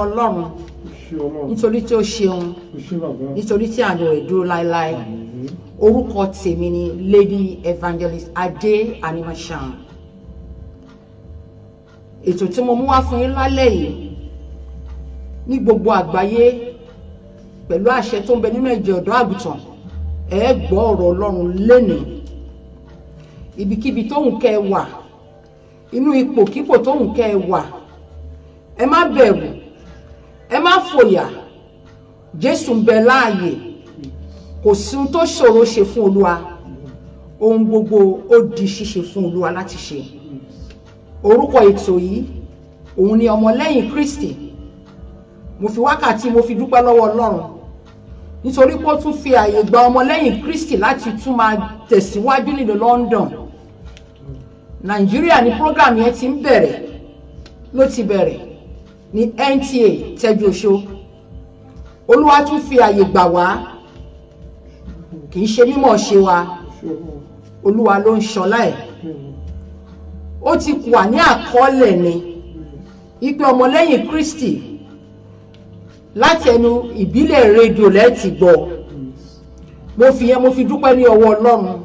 Ọlọ́run nítorí tí ó ṣeun nítorí tí àánú rẹ̀ dúró láéláé. Orúkọ tèmi ni Lady Evangelist Adé Animashan. Ètò tí mo mú wá fún yín lálẹ́ yìí ní gbogbo àgbáyé pẹ̀lú àṣẹ tó ń bẹ nínú ẹ̀jẹ̀ ọ̀dọ́ àgùntàn ẹ gbọ́ ọ̀rọ̀ Ọlọ́run lénìí. Ibikíbi tóhùn kẹ́ ẹ wà, inú ipòkípò tóhùn kẹ́ ẹ wà, ẹ má bẹ̀rù, ẹ má fòyà. Jésù ń bẹ láàyè, kò sí ohun tó ṣòro ṣe fún Olúwa. Ohun gbogbo ó di ṣíṣe fún Olúwa láti ṣe. Orúkọ ètò yìí òun ni ọmọlẹ́yìn Kristi. Mo fi wákàtí mo fi dúpẹ́ lọ́wọ́ Ọlọ́run nítorí pé ó tún fi àyè gba ọmọlẹ́yìn Kristi láti tún máa tẹ̀síwájú nílùú London. Nàìjíríà ni program yẹn ti ń bẹ̀rẹ̀, ló ti bẹ̀rẹ̀ ní NTA Tẹ́jú-Oṣó. Olúwa tún fi àyè gbà wá, kì í ṣe mímọ̀ ṣe wa, Olúwa ló ń ṣọlá ẹ̀. Ó ti wà ní àkọọ́lẹ̀ ni ìpè ọmọlẹ́yìn Kristi láti ẹnu ìbílẹ̀ rédíò lẹ́ẹ̀tì gbọ́. Mo fi yẹn mo fi dúpẹ́ ní ọwọ́ Ọlọ́run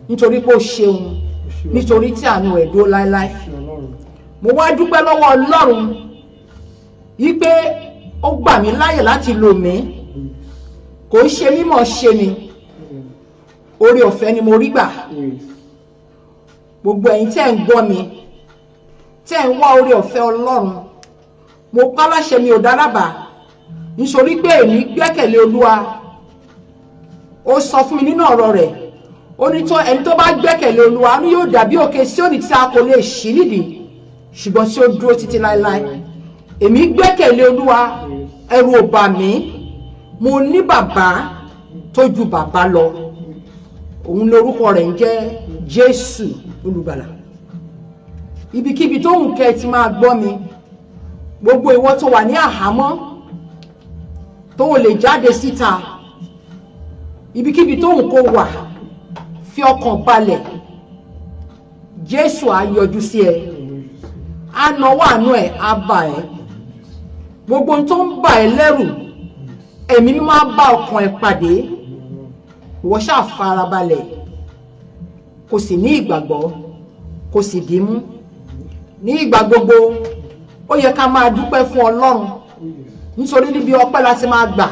nítorí pé ó ṣeun, nítorí tí àánú ẹ̀ dúró láéláé. Mo wá dúpẹ́ lọ́wọ́ Ọlọ́run wípé ó gbà mí láyè láti lò mí, kò ń ṣe mímọ̀ ṣe mi, oore ọ̀fẹ́ ni mo rí gbà. Gbogbo ẹ̀yin tẹ́ ń gbọ́ mi, tẹ́ ń wá oore ọ̀fẹ́ Ọlọ́run, mo pa láṣẹ mi ò dárábà nítorí pé èmi gbẹ́kẹ̀lé Olúwa. Ó sọ fún mi nínú ọ̀rọ̀ rẹ̀, ó ní tó ẹni tó bá gbẹ́kẹ̀lé Olúwa ni yóò dàbí òkè Síónì tí a kò lè ṣí nídìí ṣùgbọ́n tí ó dúró títí láéláé. Èmi gbẹ́kẹ̀lé Olúwa, ẹ̀rù ò bà mí. Mo ní bàbá tó ju bàbá lọ, òun lórúkọ rẹ̀ ń jẹ́ Jésù Olùgbàlà. Ibikíbi tó ń kẹ́ ti máa gbọ́ mi, gbogbo ìwọ tó wà ní àhámọ́ tó ò lè jáde síta, ibikíbi tó ń kó wà, fi ọkàn balẹ̀. Jésù á yọjú sí ẹ, á nawọ́ àánú ẹ̀, á bà ẹ́. Gbogbo tó ń bà ẹ́ lẹ́rù, ẹ̀mí mímọ́ á bá ọkàn ẹ pàdé. Ìwọ ṣáà farabalẹ̀, kò sì ní ìgbàgbọ́, kò sì dìímú. Ní ìgbà gbogbo ó yẹ ká máa dúpẹ́ fún Ọlọ́run nítorí níbi ọpẹ́ láti máa gbà.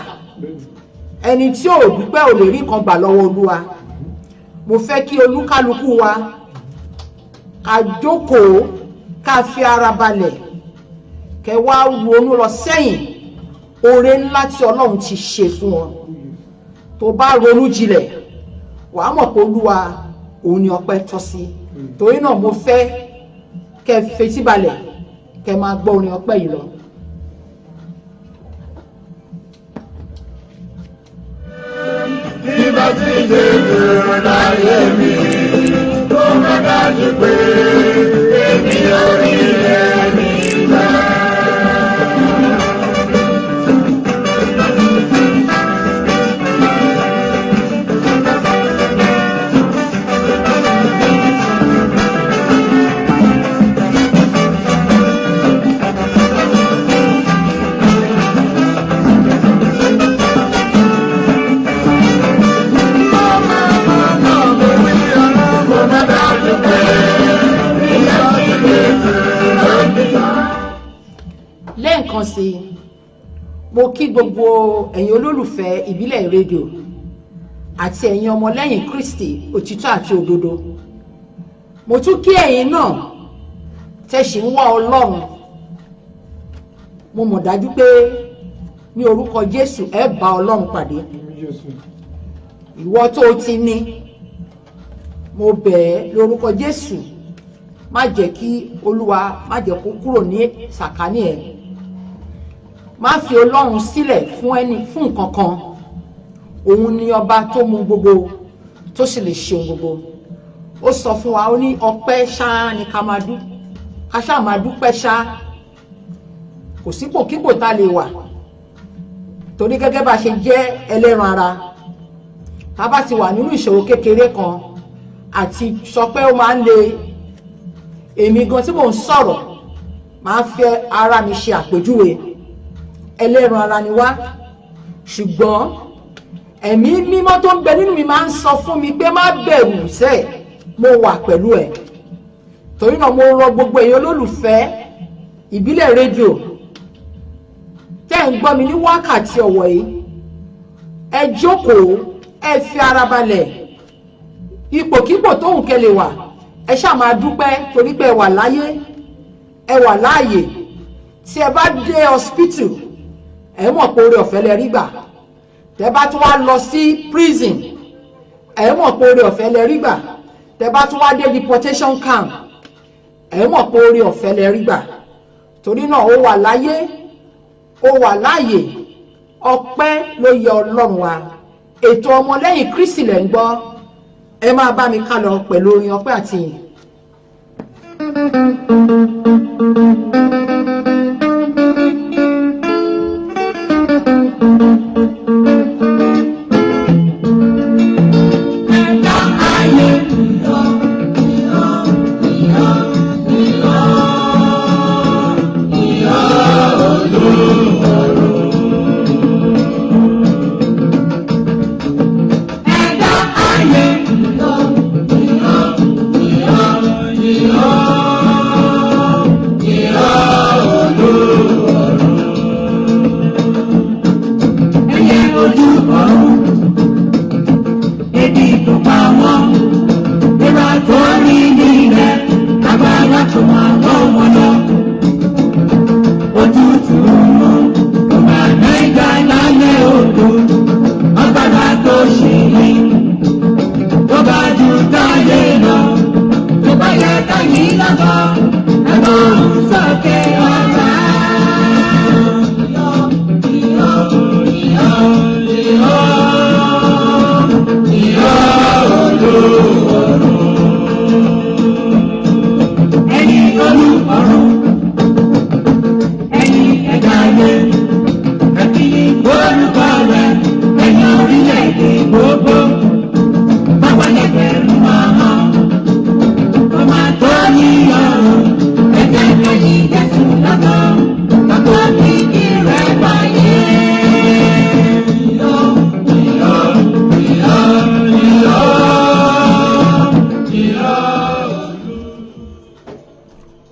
Ẹni tí ò dúpẹ́ ò lè rí nǹkan gbà lọ́wọ́ Olúwa. Mo fẹ́ kí olúkálukú wa ká jókòó, ká fi ara balẹ̀, kẹ́ wá ronú lọ sẹ́yìn oore ńlá tí Ọlọ́run ti ṣe fún ọ. Tó bá ronú jinlẹ̀, wàá mọ̀ pé Olúwa òun ni ọpẹ́ tọ́ sí. Torí náà mo fẹ́ kẹ́ fetí balẹ̀, kẹ́ máa gbọ́ orin ọpẹ́ yìí lọ. Nígbà tí Jésù láyé mi, tó má dájú pé èmi ò rí ẹni gbà. sí mo kí gbogbo ẹ̀yin olólùfẹ́ ìbílẹ̀ rédíò àti ẹ̀yin ọmọlẹ́yìn Kristi òtítọ́ àti òdodo. Mo tún kí ẹ̀yin náà tẹ̀sí ń wá Ọlọ́run. Mo mọ̀ dájú pé ní orúkọ Jésù ẹ bá Ọlọ́run pàdé. Ìwọ tó ti ní, mo bẹ̀ ẹ́ lórúkọ Jésù, má jẹ́ kí Olúwa má jẹ́ kó kúrò ní sàkání ẹ̀. Má fi Ọlọ́run sílẹ̀ fún nǹkan kan. Òun ni ọba tó mú gbogbo, tó sì lè ṣe ohun gbogbo. Ó sọ fún wa, ó ní ọpẹ́ ṣá ni ká ṣá máa dúpẹ́ ṣá. Kò sípòkípò tá lè wà, torí gẹ́gẹ́ bá ṣe jẹ́ ẹlẹ́ran ara, tá bá ti wà nínú ìṣòro kékeré kan àti sọ pé ó máa ń le, èmi gan tí mò ń sọ̀rọ̀ máa ń fẹ́ ara mi ṣe àpèjúwe. Ẹlẹ́ran ara ni wá, ṣùgbọ́n ẹ̀mí mímọ́ tó ń bẹ nínú mi máa ń sọ fún mi pé má bẹ̀rù sẹ́, mo wà pẹ̀lú ẹ̀. Torí náà mo rọ gbogbo èèyàn olólùfẹ́ ìbílẹ̀ rédíò tẹ́ ń gbọ́ mi ní wákàtí ọ̀wọ̀ yìí, ẹ jókòó, ẹ fi ara balẹ̀. Ipòkípò tó ń kẹ́lẹ̀ wà, ẹ ṣáà máa dúpẹ́ torí pé ẹ wà láyé, ẹ wà láàyè. Tí ẹ bá dé hospital, ẹ mọ̀ pé oore ọ̀fẹ́ lẹ rí gbà. Tẹ́ bá tún wá lọ sí prison, ẹ mọ̀ pé oore ọ̀fẹ́ lẹ rí gbà. Tẹ́ bá tún wá dé deportation camp, ẹ mọ̀ pé oore ọ̀fẹ́ lẹ rí gbà. Torí náà ó wà láyé, ó wà láàyè, ọpẹ́ ló yẹ Ọlọ́run wa. Ètò ọmọlẹ́yìn Kristi lẹ̀ ń gbọ́. Ẹ máa bá mi ká lọ pẹ̀lú orin ọpẹ́ àti ìyìn.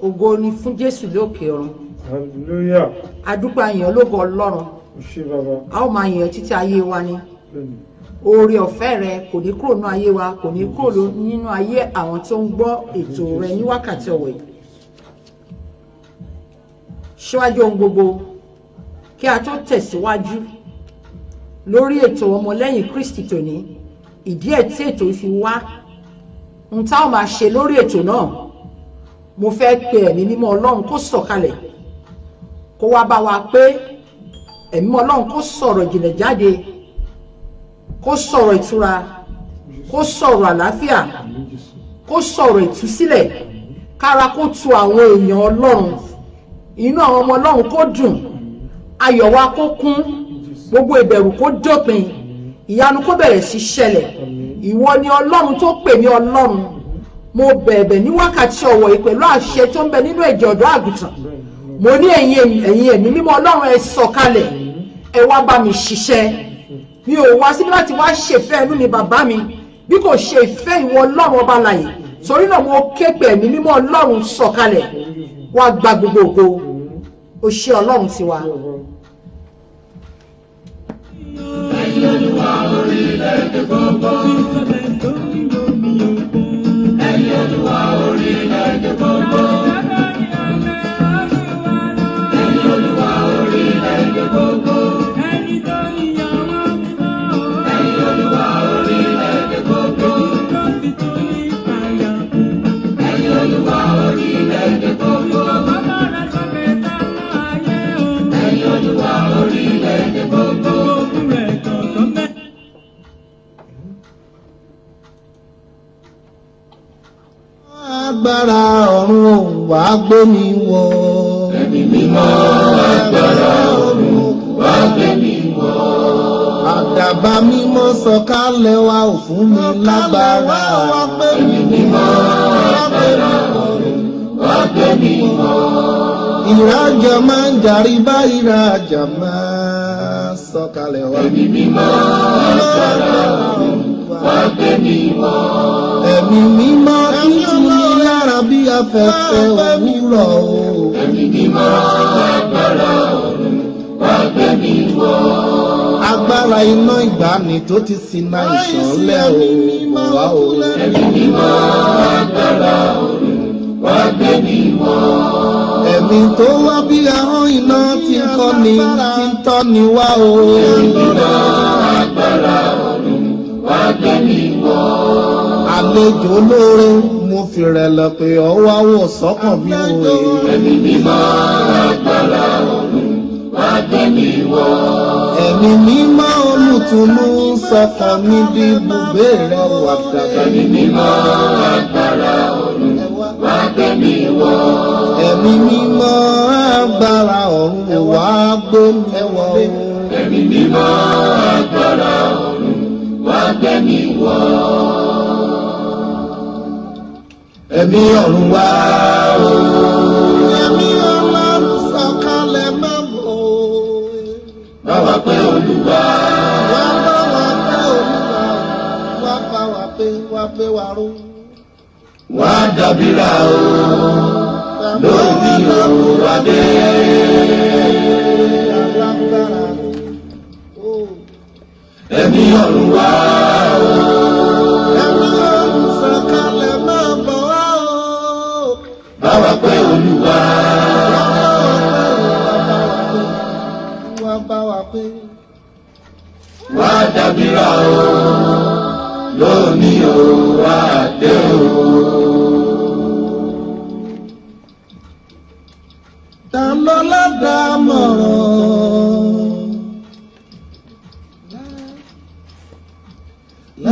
Ògo ni fún Jésù lókè ọ̀run. Hallelujah. Adúpẹ́ àyàn lógo Ọlọ́run. Ṣé bàbá? A ó máa yàn títí ayé wa ni. Oore ọ̀fẹ́ rẹ kò ní kúrò nínú ayé wa, kò ní kúrò nínú ayé àwọn tó ń gbọ́ ètò rẹ ní wákàtí ọ̀wọ̀ yìí. Síwájú ohun gbogbo, kí a tó tẹ̀síwájú lórí ètò ọmọlẹ́yìn Kristi tòní, ìdí ẹ̀ tí ètò fi wá, ohun tá ó máa ṣe lórí ètò náà, mo fẹ́ pe ẹ̀mí mímọ́ Ọlọ́run kó sọ̀kalẹ̀, kó wá bá wa pé ẹ̀mí mímọ́ Ọlọ́run kó sọ̀rọ̀ ìjìnlẹ̀ jáde, kó sọ̀rọ̀ ìtura, kó sọ̀rọ̀ àlàáfíà, kó sọ̀rọ̀ ìtúsílẹ̀, kára kó tu àwọn èèyàn Ọlọ́run, inú àwọn ọmọ Ọlọ́run kó dùn, ayọ̀ wa kó kún, gbogbo ìbẹ̀rù kó dópin, ìyanu kó bẹ̀rẹ̀ sí ṣẹlẹ̀. Ìwọ ni Ọlọ́run tó pè mí Ọlọ́run. Mo bẹ̀bẹ̀ ní wákàtí ọ̀wọ̀ yìí pẹ̀lú àṣẹ tó ń bẹ nínú ẹ̀jẹ̀ ọ̀dọ́ àgùntàn. Mo ní ẹ̀yin ẹ̀mí mímọ́ Ọlọ́run, ẹ sọ̀kalẹ̀, ẹ wá bá mi ṣiṣẹ́. Mi ò wá síbí láti wá ṣèfẹ́ inú mi bàbá mi, bí kò ṣe ìfẹ́ ìwọ Ọlọ́run ọba láyé. Torí náà mo ké pe ẹ̀mí mímọ́ Ọlọ́run, sọ̀kalẹ̀, wá gba gbogbo ògo, o ṣé Ọlọ́run tiwa. Ẹ̀yin Olúwa orílẹ̀-èdè gbogbo. Ẹ̀yin Olúwa orílẹ̀-èdè gbogbo. Ẹ̀yin Olúwa orílẹ̀-èdè gbogbo. Ẹ̀yin Olúwa orílẹ̀-èdè gbogbo. Ẹ̀yin Olúwa orílẹ̀-èdè gbogbo. Ẹ̀yin Olúwa orílẹ̀-èdè gbogbo. Agbára ọ̀run wá gbé mi wọ̀. Ẹ̀mí mímọ́ agbára ọ̀run wá gbé mi wọ̀. Àdàbà mímọ́ sọ̀kalẹ̀ wá ò fún mi lágbára. Ẹ̀mí mímọ́ agbára ọ̀run wá gbé mi wọ̀. Ìrajà máa ń jàrí bá ìrajà máa sọ̀kalẹ̀ wá. Ẹ̀mí mímọ́ agbára ọ̀run wá gbé mi wọ̀. Ẹ̀mí mímọ́ tútù ní yára bí afẹ́fẹ́ òwúrọ̀ o. Ẹ̀mí mímọ́ agbára ọ̀run wá gbé mi wọ̀. Agbára iná ìgbàanì tó ti ṣìnà ìṣọ̀lẹ̀ o wá o. Ẹ̀mí mímọ́ agbára ọ̀run wá gbé mi wọ̀. Ẹ̀mí tó wá bí ahọ́n iná tí ń kọ́ni tí ń tọ́ni wá o. Ẹ̀mí mímọ́ agbára ọ̀run wá gbé mi wọ̀. Àlejò olóore mo fi rẹ̀lẹ̀ pé ọwọ́ àwọ̀ sọ́kàn mi ò rè. Ẹ̀mí mímọ́ agbára ọ̀run wá gbé mi wọ̀. Ẹ̀mí mímọ́ olùtùnú sọkàn mi di ibùgbé rẹ̀ wà dàgbà. Ẹ̀mí mímọ́ agbára ọ̀run wá gbé mi wọ̀. Ẹ̀mí mímọ́ agbára ọ̀run wá gbé mi wọ̀. Ẹ̀mí mímọ́ agbára ọ̀run wá gbé mi wọ̀. Ẹ̀mí ọ̀run wá o. Ẹ̀mí Ọlọ́run sọ̀kalẹ̀ máa bọ̀ o. Bá wa pé Olúwa. Wá bá wa pé Olúwa, wá bá wa pé wa ró. Wá dàbíra o. Lórí òun adé. Alágbára o. Ẹ̀mí ọ̀run wá o. Ẹ̀mí Ọlọ́run sọ̀kalẹ̀ máa bọ̀ wá o. Bá wa pé Olúwa. Wá bá wa pé. Wá dàbíra o. Lóní òun adé o. Ta ló ládámọ̀ràn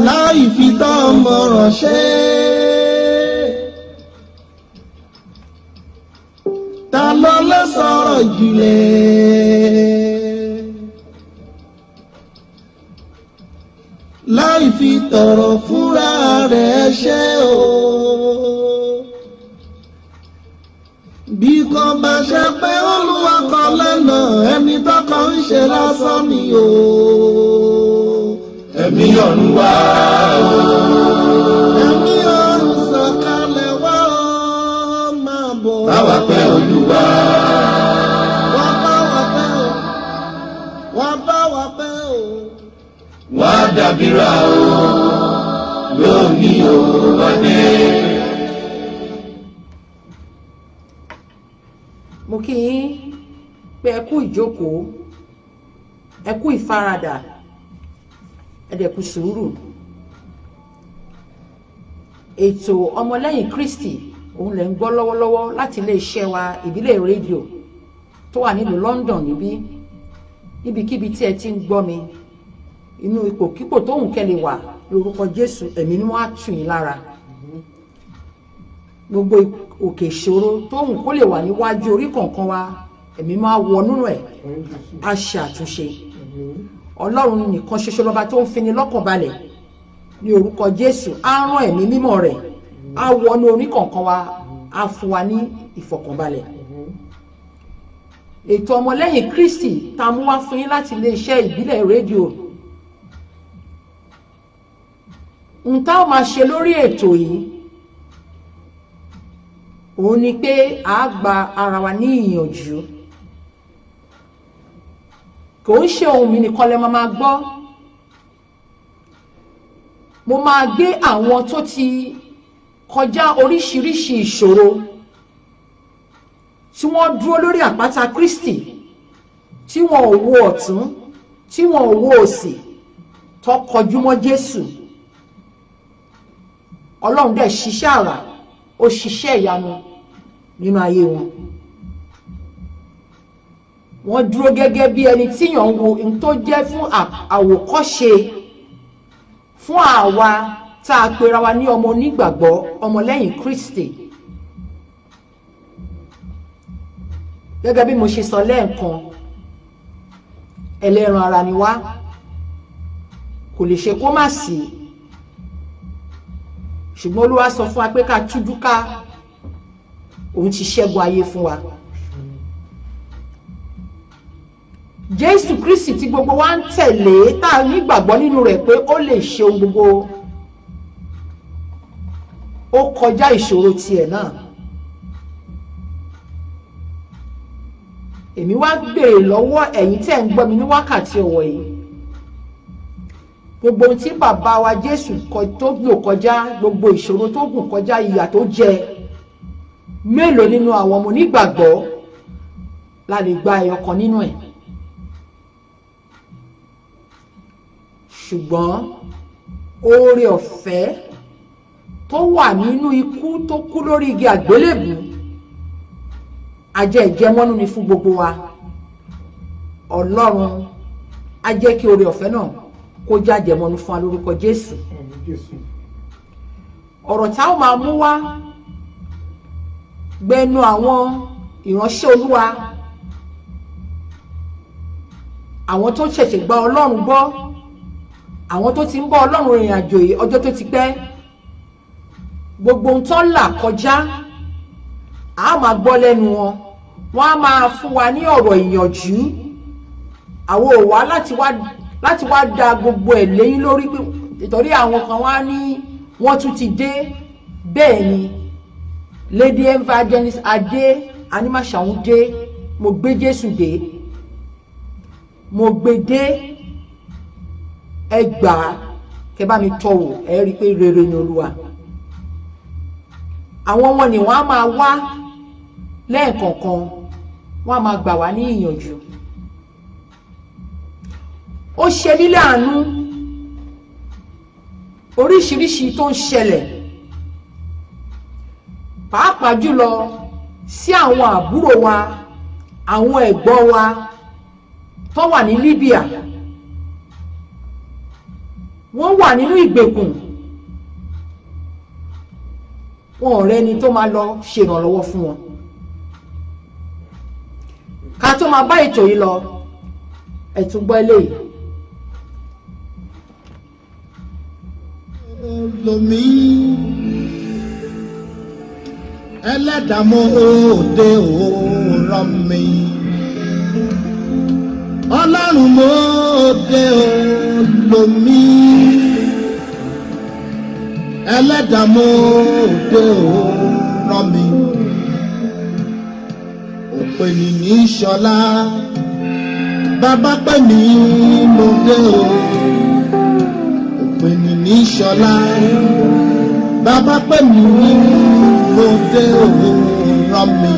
láì fi dámọ̀ràn ṣe. Ta ló lè sọ̀rọ̀ jùlẹ̀ láì fi tọ̀rọ̀ fúnra rẹ̀ ṣe o. Bí kò bá ṣe pé Olúwa kọ lẹ́nà ẹni tọ́kọ ń ṣe lásán ni o. Ẹ̀mí ọ̀run wá o. Ẹ̀mí ọ̀run sọ̀kalẹ̀ wá o máa bọ̀. Bá wa pé Olúwa. Wá bá wa pẹ́ o. Wá bá wa pẹ́ o. Wá dàbíra o. Lóní òun adé. Mo kí yín pé ẹ kú ìjókòó, ẹ kú ìfaradà, ẹ dẹ̀ kú sùúrù. Ètò ọmọlẹ́yìn Kristi òun lẹ̀ ń gbọ́ lọ́wọ́lọ́wọ́ láti iléeṣẹ́ wa ìbílẹ̀ rédíò tó wà nílùú London níbikíbi tí ẹ ti ń gbọ́ mi, inú ipòkípò tóhùn kẹ́lẹ̀ wà lórúkọ Jésù, ẹ̀mí ni wọ́n á tù yín lára. Gbogbo òkè ìṣòro tóhùn kó lè wà níwájú orí kọ̀ọ̀kan wa, ẹ̀mí máa wọnú ẹ̀, á ṣe àtúnṣe. Ọlọ́run nìkan ṣoṣo lọ́ba tó ń fini lọ́kàn balẹ̀. Ní orúkọ Jésù, á rán ẹ̀mí mímọ́ rẹ̀, á wọnú orí kọ̀ọ̀kan wa, á fún wa ní ìfọ̀kànbalẹ̀. Ètò ọmọlẹ́yìn Kristi tá a mú wá fún yín láti iléeṣẹ́ ìbílẹ̀ rédíò. N tá a máa ṣe lórí ètò yìí òun ni pé a gba ara wa ní ìyànjú kò ń ṣe ohun mi nìkan lẹ máa gbọ́. Mo máa gbé àwọn tó ti kọjá oríṣiríṣi ìṣòro tí wọ́n dúró lórí àpáta Kristi, tí wọn ò wo ọ̀tún, tí wọn ò wo òsì, tó kọjú mọ́ Jésù. Ọlọ́run dẹ̀ ṣiṣẹ́ àrà, ó ṣiṣẹ́ ìyanu nínú ayé wọn. Wọ́n dúró gẹ́gẹ́ bí ẹni tíyàn ń wo ohun tó jẹ́ fún àwòkọ́ṣe fún àwa tá a pera wa ní ọmọ onígbàgbọ́, ọmọlẹ́yìn Kristi. Gẹ́gẹ́ bí mo ṣe sọ lẹ́ẹ̀kan, ẹlẹ́ran ara ni wá, kò lè ṣe kó má sí. Ṣùgbọ́n Olúwa sọ fún wa pé ká tújú ká, òun ti ṣẹ́gun ayé fún wa. Jésù Kristi tí gbogbo wa ń tẹ̀lé, tá a nígbàgbọ́ nínú rẹ̀ pé ó lè ṣe ohun gbogbo, ó kọjá ìṣòro tiẹ̀ náà. Èmi wá béèrè lọ́wọ́ ẹ̀yin tẹ́ ń gbọ́ mi ní wákàtí ọ̀wọ̀ yìí, gbogbo ohun tí bàbá wa Jésù tó lò kọjá, gbogbo ìṣòro tó gùn kọjá, ìyà tó jẹ, mélòó nínú àwọn ọmọ onígbàgbọ́ la lè gba ẹyọ kan nínú ẹ̀? Ṣùgbọ́n oore ọ̀fẹ́ tó wà nínú ikú tó kú lórí igi àgbélébù, ajẹ́ ìjẹmọ́nú ni fún gbogbo wa. Ọlọ́run á jẹ́ kí oore ọ̀fẹ́ náà kó jájẹmọ́nú fún wa lórúkọ Jésù. Ọ̀rọ̀ tá ó máa mú wá gbẹnu àwọn ìránṣẹ́ Olúwa, àwọn tó ṣẹ̀ṣẹ̀ gba Ọlọ́run gbọ́, àwọn tó ti ń bá Ọlọ́run rìnrìn àjò yìí ọjọ́ tó ti pẹ́. Gbogbo ohun tó là kọjá a máa gbọ́ lẹ́nu wọn, wọ́n á máa fún wa ní ọ̀rọ̀ ìyànjú. Àwọn ò wá láti wá da gbogbo ẹ̀ lẹ́yìn lórí, nítorí àwọn kan wá ní wọ́n tún ti dé. Bẹ́ẹ̀ ni Lady Evangelist Adé Animashaun dé, mo gbé Jésù dé, mo gbé dé. Ẹ gbà á, kẹ́ bá mi tọ̀wò, ẹ rí i pé rere ni Olúwa. Àwọn wọn ni wọ́n á máa wá lẹ́ẹ̀kọ̀ọ̀kan, wọ́n á máa gbà wá ní ìyànjú. Ó ṣe mí láàánú oríṣiríṣi tó ń ṣẹlẹ̀, pàápàá jùlọ sí àwọn àbúrò wa, àwọn ẹ̀gbọ́n wa tó wà ní Libya. Wọ́n wà nínú ìgbèkùn, wọn ò rẹ́ni tó máa lọ ṣèrànlọ́wọ́ fún wọn. Ká tó máa bá ètò yìí lọ, ẹ tún gbọ́ eléyìí. Lomi ẹlẹ́dàá mo òde òòrọ̀ mi, Ọlọ́run mo òde lomi ẹlẹ́dàá mo òde òòrọ̀ mi, òpè ní ní ṣọlá, bàbá pè mí mo dé o. Òpè ní ní ṣọlá, bàbá pè mí mo dé òòrọ̀ mi.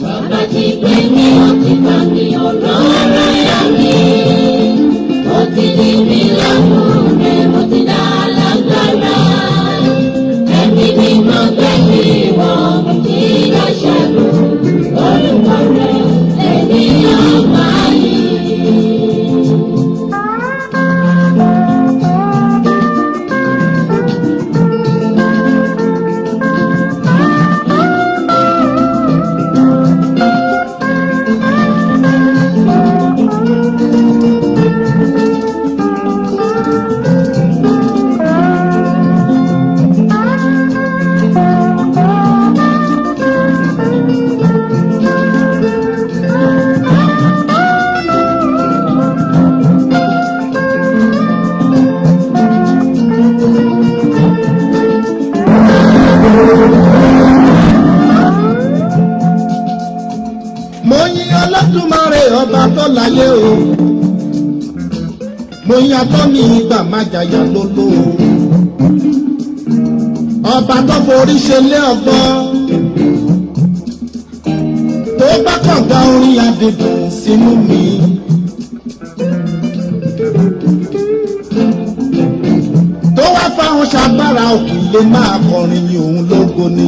Bàbá ti gbé mi, ó ti gbà mí, ọ̀rọ̀ ara yá mi. mo yin Olódùmarè ọba tó láyé o mo yin atọ́ni ìgbà májàyà lóló ọba tó forí ṣe lé ọgbọ́n tó bá kọ̀ọ̀gá orin adìdùn sínú mi. tó wá fáwọn ṣàgbára òkè lè máa kọrin ní òun lógo ni.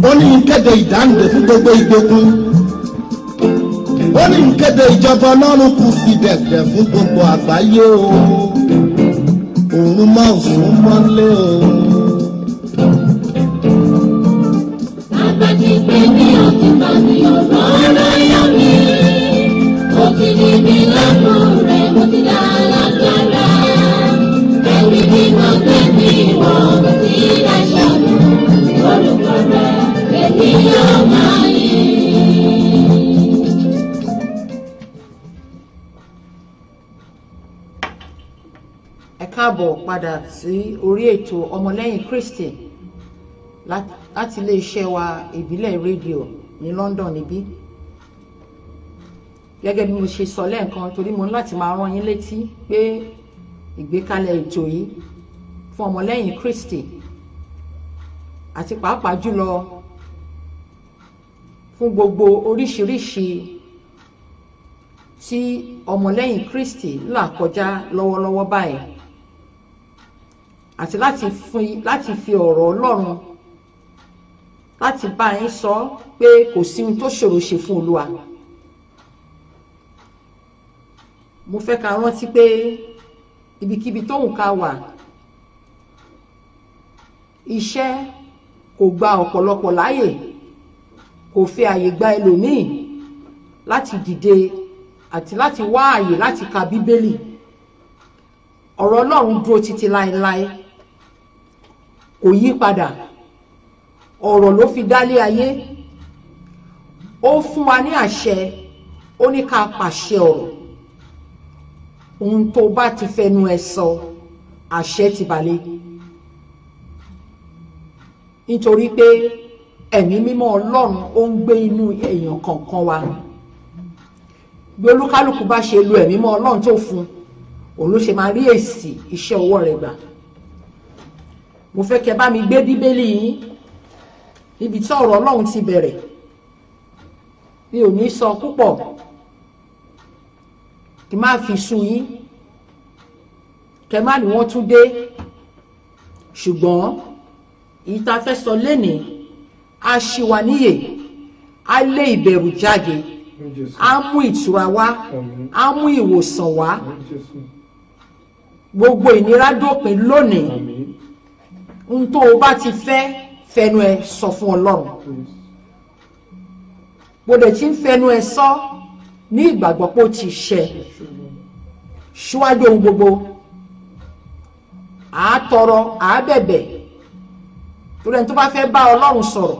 ó ní ìkéde ìdáǹdè fún gbogbo ìgbèkùn. ó ní ìkéde ìjọba Ọlọ́run kù sí dẹ̀dẹ̀ fún gbogbo àgbáyé o. òun máa ń sún mọ́lé o. Bàbá ti pè mí ó ti bá mi ọ̀rọ̀ yọ mí. Ó ti ní mi lọ́kùn rẹ̀ mo ti dá lágbára. Ẹ̀mí tí mo gbé mi wọ̀ mo ti dáṣà lù. Orúkọ rẹ̀ èmi yóò máa yìn. Ẹ káàbọ̀ padà sí orí ètò ọmọlẹ́yìn Kristi láti ilé-iṣẹ́ wa ìbílẹ̀ rédíò ní London níbí. Gẹ́gẹ́ bí mo ṣe sọ lẹ́ẹ̀kan, torí mo ní láti máa rán yín létí pé ìgbékalẹ̀ ètò yìí fún ọmọlẹ́yìn Kristi àti pàápàá jùlọ fún gbogbo oríṣiríṣi tí ọmọlẹ́yìn Kristi là kọjá lọ́wọ́lọ́wọ́ báyìí, àti láti fi ọ̀rọ̀ Ọlọ́run láti bá yín sọ pé kò sí ohun tó ṣòro ṣe fún Olúwa. Mo fẹ́ ká rántí pé ibikíbi tóhùn ká wà, iṣẹ́ kò gba ọ̀pọ̀lọpọ̀ láàyè, kò fi àyè gba ẹlòmíì láti dìde àti láti wá àyè láti ka Bíbélì. Ọ̀rọ̀ Ọlọ́run dúró títí láéláé, kò yí padà. Ọ̀rọ̀ ló fi dálé ayé. Ó fún wa ní àṣẹ, ó ní ká pàṣẹ ọ̀rọ̀. Ohun tó bá ti fẹnu ẹ sọ, àṣẹ ti balẹ̀. Nítorí pé ẹ̀mí mímọ́ Ọlọ́run ó ń gbé inú èèyàn kọ̀ọ̀kan wa. Bí olúkálùkù bá ṣe lo ẹ̀mí mímọ́ Ọlọ́run tó fún, òun ló ṣe máa rí èsì iṣẹ́ ọwọ́ rẹ̀ gbà. Mo fẹ́ kẹ́ bá mi gbé Bíbélì yín níbi tí ọ̀rọ̀ Ọlọ́run ti bẹ̀rẹ̀. Mi ò ní sọ púpọ̀ kí má fi sú yín, kẹ́ má ní wọ́n tún dé. Ṣùgbọ́n èyí tá fẹ́ sọ lénìí á ṣí wa níyè, á lé ìbẹ̀rù jáde, á mú ìtura wá, á mú ìwòsàn wá. Gbogbo ìnira dópin lónìí. Ohun tó o bá ti fẹ́ fẹnu ẹ sọ fún Ọlọ́run. Bóde tí ń fẹnu ẹ sọ ní ìgbàgbọ́ pé ó ti ṣẹ. Ṣíwájú ohun gbogbo, à á tọrọ, à á bẹ̀bẹ̀. Torí ẹni tó bá fẹ́ bá Ọlọ́run sọ̀rọ̀,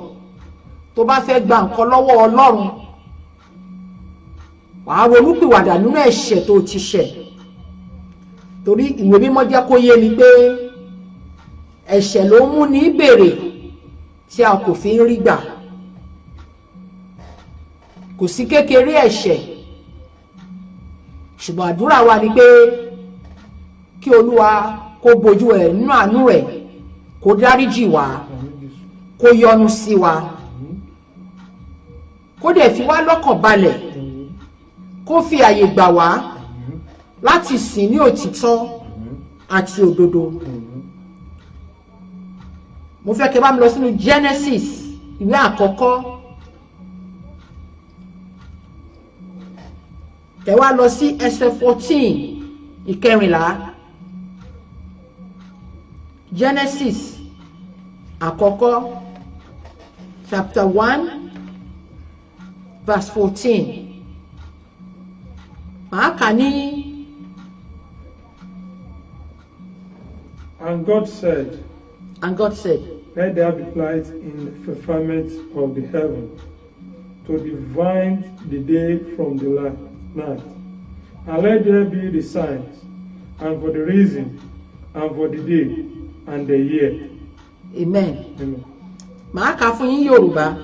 tó bá fẹ́ gba nǹkan lọ́wọ́ Ọlọ́run, wàá ronúpìwàdà nínú ẹ̀ṣẹ̀ tó ti ṣẹ̀. Torí ìwé mímọ́ jẹ́ kó yé ni pé ẹ̀ṣẹ̀ ló mú ní béèrè tí a kò fi ń rí gbà. Kò sí kékeré ẹ̀ṣẹ̀, ṣùgbọ́n àdúrà wa ni pé kí Olúwa kó bojú ẹ̀ nínú àánú rẹ̀, kó dáríjì wá, kó yọ́nú sí wa, kó dẹ̀ fi wá lọ́kàn balẹ̀, kó fi àyè gbà wá láti sìn ní òtítọ́ àti òdodo. Mo fẹ́ kẹ́ bá mi lọ sínú Genesis ìwé àkọ́kọ́. Ẹ wá lọ sí ẹsẹ̀ 14 ìkẹrìnlá. Genesis àkọ́kọ́ chapter 1 verse 14. Màá kà ní. And God said, Let there be light in the firmament of the heaven, to divide the day from the night, and let there be the signs and for the reason, and for the day, and the year. Amen. Amen. Màá kà fún yín Yorùbá.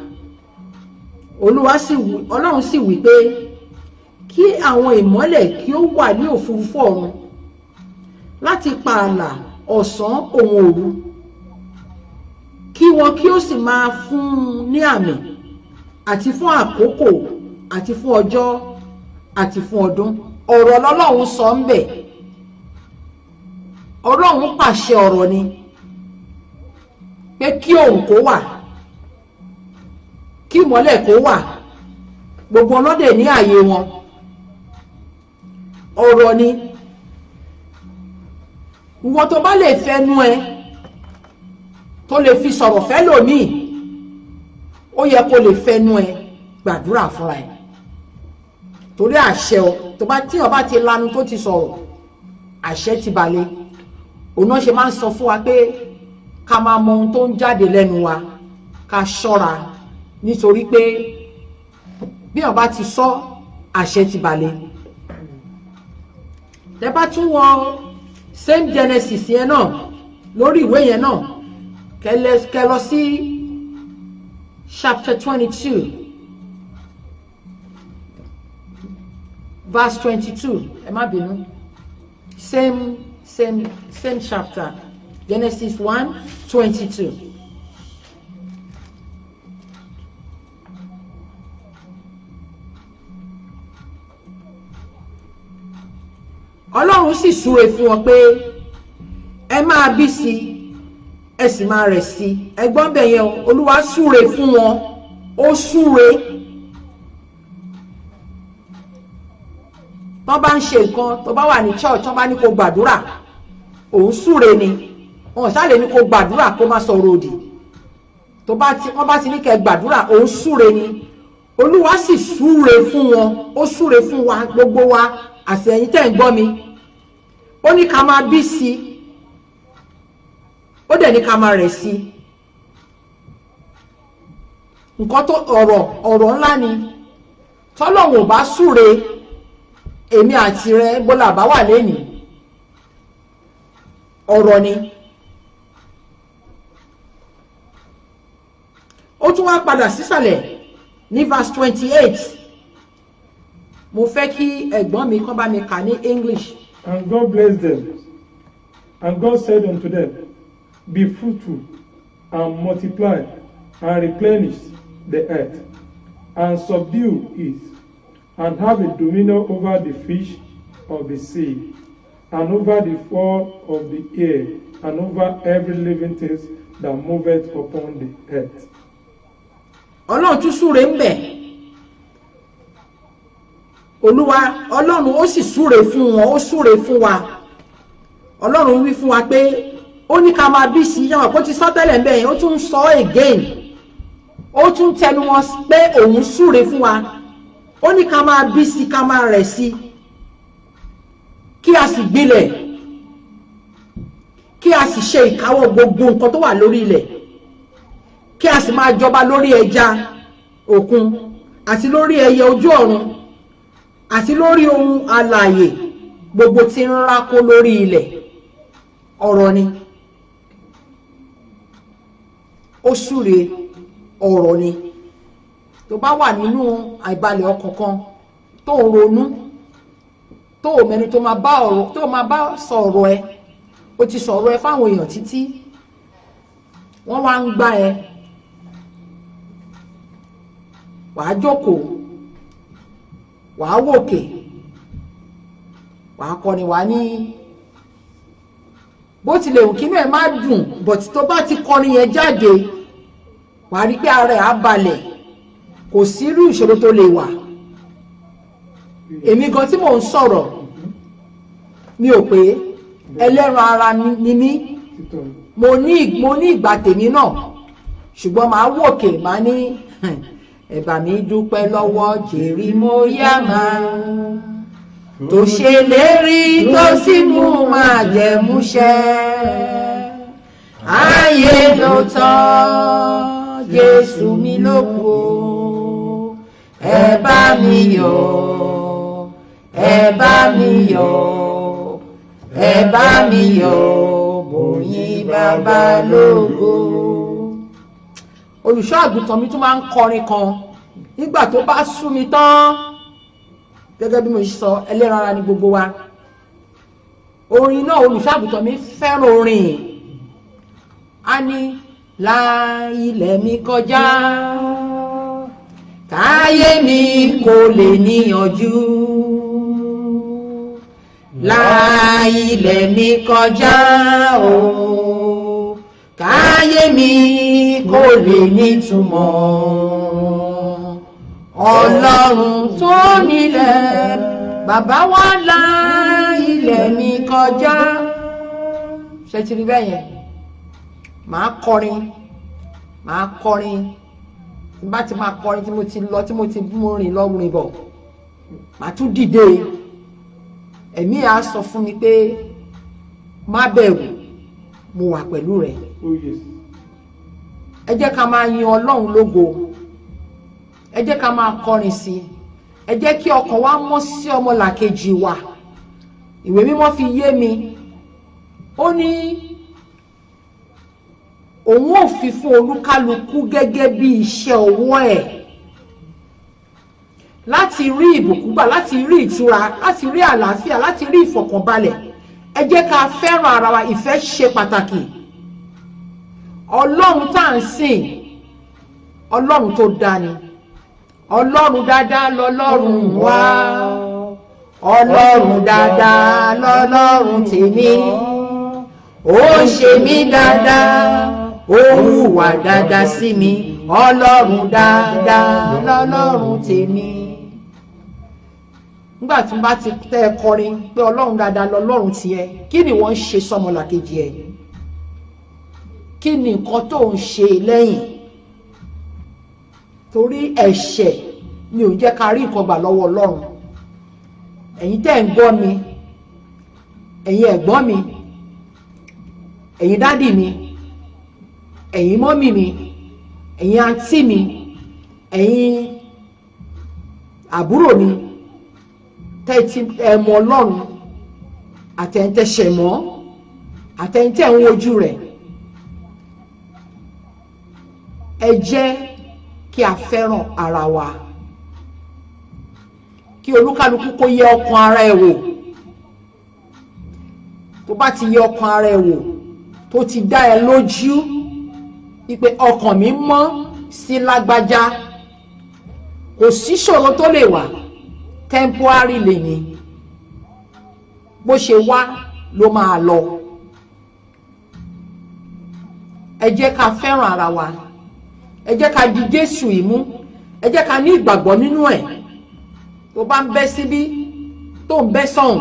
Ọlọ́run sì wí pé kí àwọn ìmọ́lẹ̀ kí ó wà ní òfurufú ọ̀run láti pa ààlà ọ̀sán òun òru, kí wọn kí ó sì máa fún ní àmì àti fún àkókò àti fún ọjọ́ àti fún ọdún. Ọ̀rọ̀ l'Ọlọ́run sọ ń bẹ̀. Ọlọ́run pàṣẹ ọ̀rọ̀ ni pé kí òun kó wà, kí ìmọ́lẹ̀ kó wà, gbogbo ọlọ́dẹ ní ààyè wọn. Ọ̀rọ̀ ni ìwọ tó bá lè fẹnu ẹ tó lè fi sọ̀rọ̀ fẹ́ lòmíì, ó yẹ kó lè fẹnu ẹ gbàdúrà fúnra ẹ, torí àṣẹ ọ tí ó bá ti lanu tó ti sọ̀rọ̀ àṣẹ ti balẹ̀. Òun náà ṣe máa ń sọ fún wa pé ká máa mọ ohun tó ń jáde lẹ́nu wa, ká ṣọ́ra, nítorí pé bí ó bá ti sọ àṣẹ ti balẹ̀. Tẹ́ bá tún wọ same Genesis yẹn náà, lórí ìwé yẹn náà, kẹ́ lọ sí chapter 22 verse 22. Ẹ má bínú. Same chapter, Genesis 1:22. Ọlọ́run sì súre fún wọn pé ẹ máa bí sí ẹ sì máa rẹ̀ sí. Ẹgbọ́n bẹ̀ yẹn Olúwa súre fún wọn, ó súre. Tó bá ń ṣe nǹkan, tó bá wà ní church, tó bá ní kó gbàdúrà, òun súre ni. Wọ́n ṣáàlè ní kó gbàdúrà kó má sọ̀rọ̀ òdì. Wọ́n bá ti ní kẹ́ gbàdúrà, òun súre ni. Olúwa sì súre fún wọn, ó súre fún wa gbogbo wa, àti ẹ̀yin tẹ́ ń gbọ́ mi. Ó ní ká máa bí sí, ó dẹ̀ ní ká máa rẹ̀ sí. Nǹkan tó ọ̀rọ̀ ńlá ni. Tọ́lọ́run ò bá súre, èmi àti rẹ bọ́lá bá wà lẹ́nìí. Ọ̀rọ̀ ni. Ó tún wá padà sísàlẹ̀ ní verse 28. Mo fẹ́ kí ẹ̀gbọ́n mi kàn bá mi kà ní English. And God blessed them. And God said unto them, Be fruitful, and multiply, and replenish the earth, and subdue it, and have a dominion over the fish of the sea, and over the fowl of the air, and over every living thing that moveth upon the earth. Ọlọ́run tún súre ń bẹ̀. Ọlọ́run ó sì súre fún wọn, ó súre fún wa. Ọlọ́run wí fún wa pé ó ní ká máa bí sí, yàwọn kó ti sọ tẹ́lẹ̀ ń bẹ̀ yẹn, ó tún sọ again. Ó tún tẹnu wọn pé òun súre fún wa. Ó ní ká máa bí sí, ká máa rẹ̀ sí, kí a sì gbilẹ̀, kí a sì ṣe ìkáwọ́ gbogbo nǹkan tó wà lórí ilẹ̀, kí a sì máa jọba lórí ẹja òkun àti lórí ẹyẹ ojú ọ̀run àti lórí ohun alààyè gbogbo tí ń rákó lórí ilẹ̀. Ọ̀rọ̀ ni. Ó súre, ọ̀rọ̀ ni. Tó bá wà nínú àìbalẹ̀ ọkàn kan tó ń ronú, tó mẹ́ni tó máa bá sọ̀rọ̀ ẹ, ó ti sọ̀rọ̀ ẹ fáwọn èèyàn títí wọ́n wá ń gbá ẹ, wàá jókòó, wàá wòkè, wàá kọrin, wàá ní bó tilẹ̀ wù kínú ẹ̀ má dùn, but tó bá ti kọrin yẹn jáde wàá rí pé ara ẹ̀ á balẹ̀, kò sí irú ìṣòro tó lè wà. Èmi gan tí mò ń sọ̀rọ̀, mi ò pé ẹlẹ́ran ara ni mí, mo ní ìgbà tèmi náà, ṣùgbọ́n màá wòkè, màá ní ẹ bá mi dúpẹ́ lọ́wọ́ Jerimóyámà tó ṣe lérí tó sì mú májẹ̀mú ṣẹ. Ayé ló tán, Jésù mi ló kù, ẹ bá mi yọ̀, ẹ bá mi yọ̀, ẹ bá mi yọ̀ mo yìn bàbá lógo. Olùṣọ́ àgùntàn mi tún máa ń kọrin kan nígbà tó bá sú mi tán, gẹ́gẹ́ bí mo ṣe sọ, ẹlẹ́ran ara ni gbogbo wa. Orin náà olùṣọ́ àgùntàn mi fẹ́ràn orin, a ní la ilẹ̀ mi kọjá káyé mi kò lè níyànjú, la ilẹ̀ mi kọjá o káyé mi kò lè nítumọ̀, Ọlọ́run tó nílẹ̀ bàbá wa la ilẹ̀ mi kọjá. Ṣé ti rí bẹ́ẹ̀ yẹn? Màá kọrin tí bá ti máa kọrin tí mo ti lọ tí mo ti mú rìn lọ rìn bọ̀, màá tún dìde, ẹ̀mí á sọ fún mi pé má bẹ̀rù, mo wà pẹ̀lú rẹ̀. Ẹ jẹ́ ká máa yin Ọlọ́run lógo, ẹ jẹ́ ká máa kọrin sí, ẹ jẹ́ kí ọkàn wa mọ́ sí ọmọlàkejì wa. Ìwé mímọ́ fi yé mi, ó ní òun ò fi fún olúkálukú gẹ́gẹ́ bí iṣẹ́ ọwọ́ ẹ̀, láti rí ìbùkún gbà, láti rí ìtura, láti rí àlàáfíà, láti rí ìfọ̀kànbalẹ̀. Ẹ jẹ́ ká fẹ́ràn ara wa, ìfẹ́ ṣe pàtàkì. Ọlọ́run tá à ń sìn, Ọlọ́run tó dá ni, Ọlọ́run dáadáa lọ́lọ́run wa, Ọlọ́run dáadáa lọ́lọ́run tèmi, ó ṣe mí dáadáa, ó hùwà dáadáa sí mi, Ọlọ́run dáadáa lọ́lọ́run tèmi. Nígbà tí bá ti tẹ́ kọrin pé Ọlọ́run dáadáa lọ́lọ́run tiẹ̀, kí ni wọ́n ń ṣe sọ́mọlàkejì ẹ̀? Kí ni nǹkan tó ń ṣe lẹ́yìn? Torí ẹ̀ṣẹ̀ ni ò jẹ́ ká rí nǹkan gbà lọ́wọ́ Ọlọ́run. Ẹ̀yin tẹ́ ń gbọ́ mi, ẹ̀yin ẹ̀gbọ́n mi, ẹ̀yin dádì mi, ẹ̀yin mọ́mì mi, ẹ̀yin àǹtí mi, ẹ̀yin àbúrò mi, tẹ́tí ẹ̀mọ́ Ọlọ́run, àtẹ̀ǹtẹ̀ṣẹ̀ mọ́, àtẹ̀ǹtẹ̀ ń wojú rẹ̀. Ẹ jẹ́ kí a fẹ́ràn ara wa, kí olúkálukú kó yẹ ọkàn ara ẹ̀ wò. Tó bá ti yẹ ọkàn ara ẹ̀ wò, tó ti dá ẹ lójú wípé ọkàn mi mọ́ sí lágbájá, kò sí ṣòro tó lè wà, temporary lè ní, bó ṣe wá ló máa lọ. Ẹ jẹ́ ká fẹ́ràn ara wa, ẹ jẹ́ ká di Jésù ìmú, ẹ jẹ́ ká ní ìgbàgbọ́ nínú ẹ̀. Tó bá ń bẹ́ síbí tó ń bẹ́ sọ̀hún,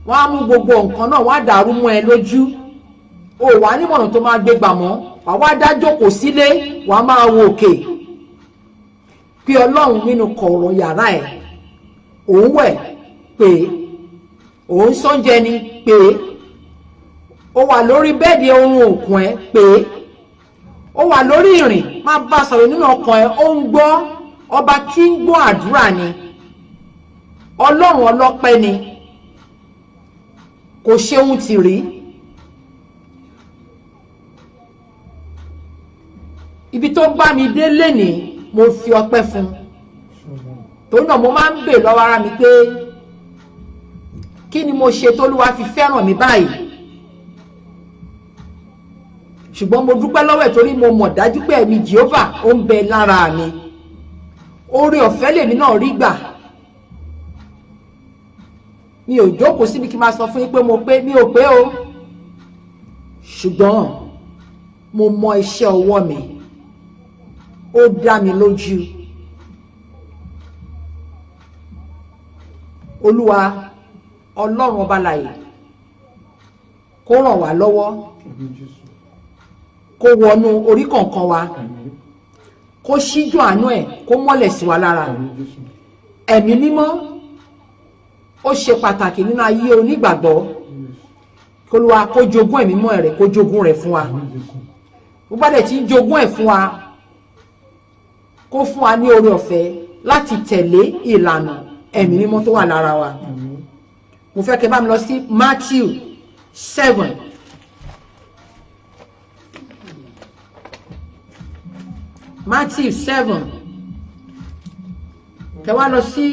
wọ́n á mú gbogbo nǹkan náà, wọ́n á dàrú mọ́ ẹ lójú. O wà nímọ̀ràn tó máa gbé gbà mọ́, wà wá dá jókòó sílé, wà máa wo òkè. Pé Ọlọ́run nínú kọ̀ọ̀rọ̀ yàrá ẹ̀, òun wẹ̀ pé, òun sọ́njẹ ni pé, ó wà lórí bẹ́ẹ̀dì ohun òkun ẹ̀ pé, ó wà lórí ìrìn, má bá sọ̀rọ̀ nínú ọkàn ẹ̀, ó ń gbọ́. Ọba tí ń gbọ́ àdúrà ni, Ọlọ́run ọlọ́pẹ́ ni, kò ṣe ohun tì rí. Ibi tó bá mi dé lénìí, mo fi ọpẹ́ fún. Torí náà mo máa ń bè lọ́wọ́ ara mi pé kí ni mo ṣe t'Olúwa fi fẹ́ràn mi báyìí? Ṣùgbọ́n mo dúpẹ́ lọ́wọ́ ẹ̀ torí mo mọ̀ dájú pé ẹ̀mí Jehovah ó ń bẹ lára mi. Oore ọ̀fẹ́ lèmi náà rí gbà. Mi ò jókòó síbi kí n máa sọ fún yín pé mo pé, mi ò pé o. Ṣùgbọ́n mo mọ iṣẹ́ ọwọ́ mi, ó dá mi lójú. Olúwa Ọlọ́run ọba láyé kó ràn wá lọ́wọ́, kó wọnú orí kọ̀ọ̀kan wa, kó ṣíjú àánú ẹ̀, kó mọ́lẹ̀ sí wa lára. Ẹ̀mí mímọ́ ó ṣe pàtàkì nínú ayé onígbàgbọ́. K'Olúwa kó jogún ẹ̀mí mímọ́ rẹ̀, kó jogún rẹ̀ fún wa. Bó bá dẹ̀ tí ń jogún ẹ̀ fún wa, kó fún wa ní oore ọ̀fẹ́ láti tẹ̀lé ìlànà ẹ̀mí mímọ́ tó wà lára wa. Mo fẹ́ kẹ́ bá mi lọ sí Matthew 7. Matthew 7. Kẹwàá lọ sí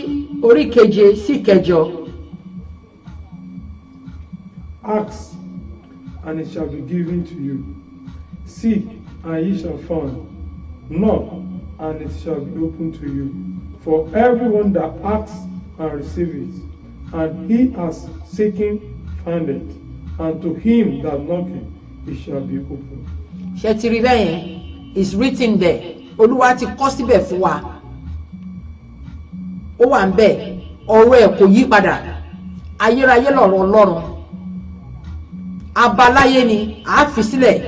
orí keje sí kẹjọ. Ask, and it shall be given to you. Seek, and ye shall find. Knock, and it shall be opened to you. For everyone that asks and receives, and he has seeking findeth, and to him that knocketh it shall be opened. Ṣé ti rí bẹ́ẹ̀ yẹn? It's written there. Olúwa ti kọ síbẹ̀ fún wa. Ó wà ńbẹ̀. Ọ̀rọ̀ ẹ̀ kò yí padà. Ayérayé lọ̀rọ̀ Ọlọ́run. Abaláyé ni a fi sílẹ̀.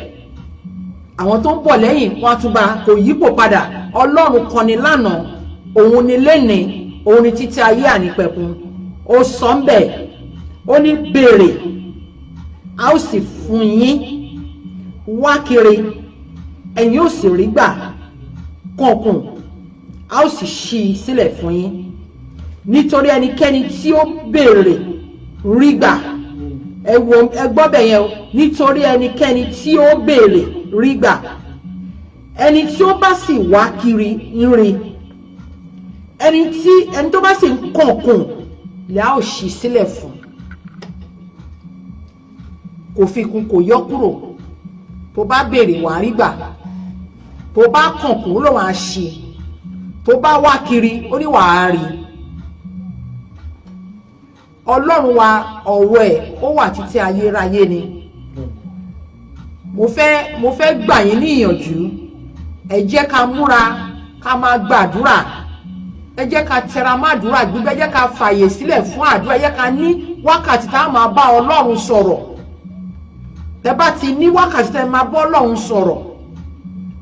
Àwọn tó ń bọ̀ lẹ́yìn wọn tún bá kò yípo padà. Ọlọ́run kan ni lánàá, òun ni lénìí, òun ni títí ayé ànípẹ̀kun. Ó sọ ńbẹ̀. Ó ní béèrè, a ó sì fún yín. Wá kiri, ẹ̀yin ó sì rí gbà. Kànkùn, a ó sì ṣí i sílẹ̀ fún yín. Nítorí ẹnikẹ́ni tí ó béèrè rí gbà. Ẹ gbọ́ bẹ̀ yẹn o. Nítorí ẹnikẹ́ni tí ó béèrè rí gbà. Ẹni tí ó bá sì wá kiri ń rí. Ẹni tó bá sì ń kànkùn lè a ó ṣí sílẹ̀ fún. Kò fi kún kò yọ kúrò. Tó bá béèrè wá rí gbà. Tó bá kànkùn ló wá ṣí. Tó bá wá kiri ó ní wàá rí. Ọlọ́run wa ọ̀rọ̀ ẹ̀ ó wà títí ayérayé ni. Mo fẹ́ gbà yín ní ìyànjú. Ẹ jẹ́ ká múra ká máa gbàdúrà. Ẹ jẹ́ ká tẹra mọ́ àdúrà gbígbẹ́. Ẹ jẹ́ ká fààyè sílẹ̀ fún àdúrà. Ẹ jẹ́ ká ní wákàtí tá a máa bá Ọlọ́run sọ̀rọ̀. Tẹ́ bá ti ní wákàtí tẹ́ máa bá Ọlọ́run sọ̀rọ̀,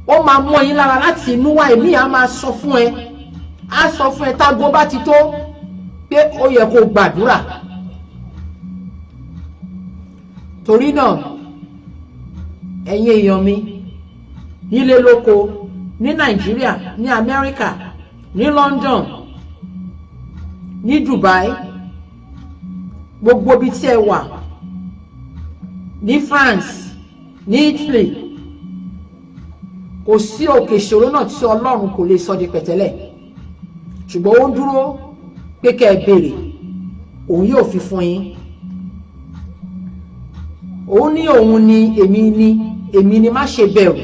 ó máa mú yín lára láti inú wa. Èmi á máa sọ fún ẹ. Á sọ fún ẹ tágo bá ti tó pé ó yẹ kó gbàdúrà. Torí náà, ẹ̀yin èèyàn mi, nílé lóko, ní Nàìjíríà, ní Amẹ́ríkà, ní London, ní Dubai, gbogbo ibi tí ẹ wà, ní France, ní Italy, kò sí òkè ìṣòro náà tí Ọlọ́run kò lè sọ di pẹ̀tẹ́lẹ̀. Ṣùgbọ́n ó ń dúró pé kẹ́ ẹ béèrè, òun yóò fi fún yín. Òun ní òun ni èmi ni má ṣe bẹ̀rù.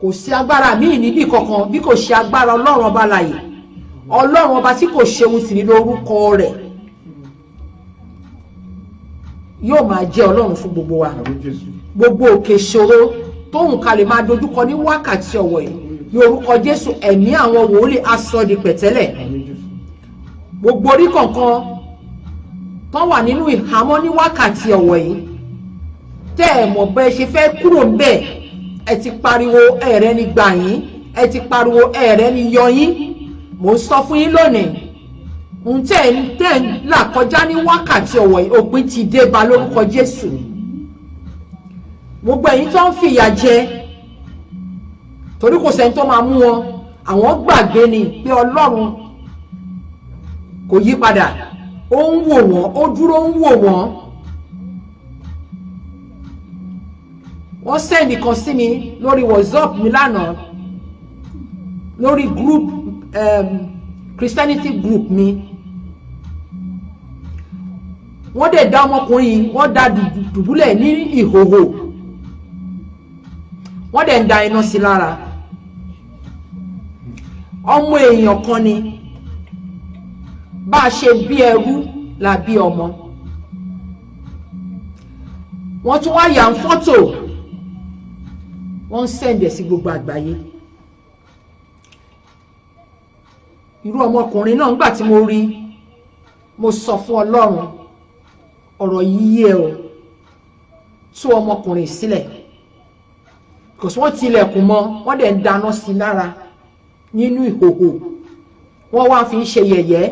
Kò sí agbára míì níbì kankan bí kò ṣe agbára Ọlọ́run ọba láyè. Ọlọ́run ọba tí kò ṣeun sì ní lórúkọ rẹ̀ yóò máa jẹ́ Ọlọ́run fún gbogbo wa. Gbogbo òkè ìṣòro tóhùn ká lè máa dojúkọ ní wákàtí ọ̀wọ̀ yìí ní orúkọ Jésù, ẹ̀mí àwọn wòlíì á sọ di pẹ̀tẹ́lẹ̀. Gbogbo orí kọ̀ọ̀kan tó wà nínú ìhámọ́ ní wákàtí ọ̀wọ̀ yìí, tẹ́ ẹ mọ̀ bẹ́ẹ̀ ṣe fẹ́ kúrò ńbẹ̀. Ẹ ti pariwo ẹ̀rẹ́ ni gbà yín. Ẹ ti pariwo ẹ̀rẹ́ ni yọ yín. Mò ń sọ fún yín lónìí, tẹ́ ń là kọjá ní wákàtí ọ̀wọ̀ yìí, òpin ti dé bá lórúkọ Jésù. Gbogbo ẹ̀yin tó ń fìyà jẹ, torí kò sẹ́ni tó máa mú wọn, àwọn gbàgbé ni pé Ọlọ́run kò yí padà. Ó ń wò wọ́n, ó dúró ń wò wọ́n. Wọ́n sẹ́ndì kan sí mi lórí WhatsApp mi lánàá, lórí group Christianity group mi. Wọ́n dẹ̀ dá ọmọkùnrin, wọ́n dá dùbúlẹ̀ ní ìhòhò. Wọ́n dẹ̀ ń da iná sí lára. Ọmọ èèyàn kan ni. Bá a ṣe bí ẹrú la bí ọmọ. Wọ́n tún wá yà ń fọ́tò. Wọ́n ń sẹ́ndẹ̀ sí gbogbo àgbáyé. Irú ọmọkùnrin náà nígbà tí mo rí, mo sọ fún Ọlọ́run, ọ̀rọ̀ yìí yé o, tú ọmọkùnrin sílẹ̀. Kò sí wọ́n tilẹ̀kùn mọ́, wọ́n dẹ̀ ń dáná sí lára nínú ìhòhò. Wọ́n wá fi ń ṣe yẹ̀yẹ́.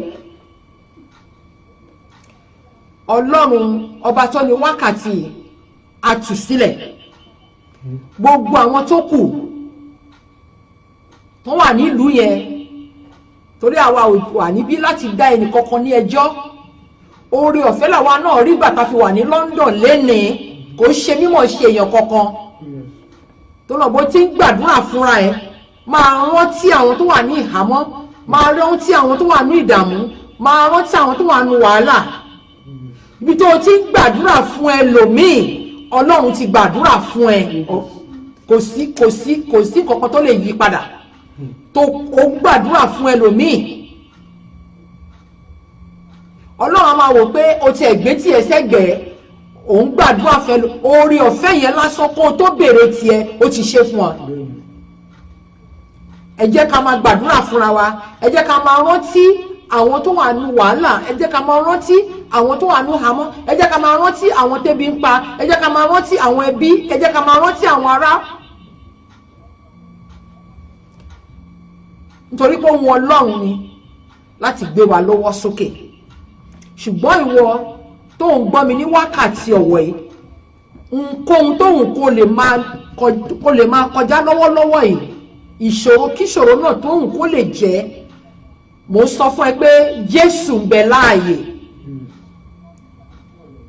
Ọlọ́run ọba tó ní wákàtí á tú sílẹ̀. Gbogbo àwọn tó kù tó wà nílùú yẹn, torí àwa wà níbí láti dá ẹnì kankan ní ẹjọ́. oore ọ̀fẹ́ làwa náà rí gbà tá fi wà ní London lénìí, kò ṣe mímọ̀ ṣe èèyàn kankan tó lọ bó ti ń gbàdúrà fúnra ẹ̀ máa rántí àwọn tó wà ní ìhámọ́, máa rántí àwọn tó wà ní ìdààmú, máa rántí àwọn tó wà ní wàhálà. Ibi tó ti ń gbàdúrà fún ẹlòmíì, Ọlọ́run ti gbàdúrà fún ẹ. Kò sí kankan tó lè yí padà tó o gbàdúrà fún ẹlòmíì. Ọlọ́run á máa wò pé o ti ẹ̀gbẹ́ tí ẹ sẹ́gbẹ̀ẹ́, òun gbàdúrà fẹ́ oore ọ̀fẹ́ yẹn lásán kó tó béèrè tiẹ̀ ó ti ṣe fún ọ. Ẹ jẹ́ ká máa gbàdúrà fúnra wa, ẹ jẹ́ ká máa rántí àwọn tó wà nínú wàhálà, ẹ jẹ́ ká máa rántí àwọn tó wà nínú ìhámọ́, ẹ jẹ́ ká máa rántí àwọn tẹ́bi ń pa, ẹ jẹ́ ká máa rántí àwọn ẹbí, ẹ jẹ́ ká máa rántí àwọn ará. Nítorí pé ohun Ọlọ́run ni láti gbé wa lọ́wọ́ sókè. Ṣùgbọ́n ìwọ tó ń gbọ́ mi ní wákàtí ọ̀wọ̀ yìí, ohunkóhun tóhun kó lè máa kọjá lọ́wọ́lọ́wọ́ yìí, ìṣòro kíṣòro náà tóhun kó lè jẹ́, mo sọ fún ẹ pé Jésù ń bẹ láàyè.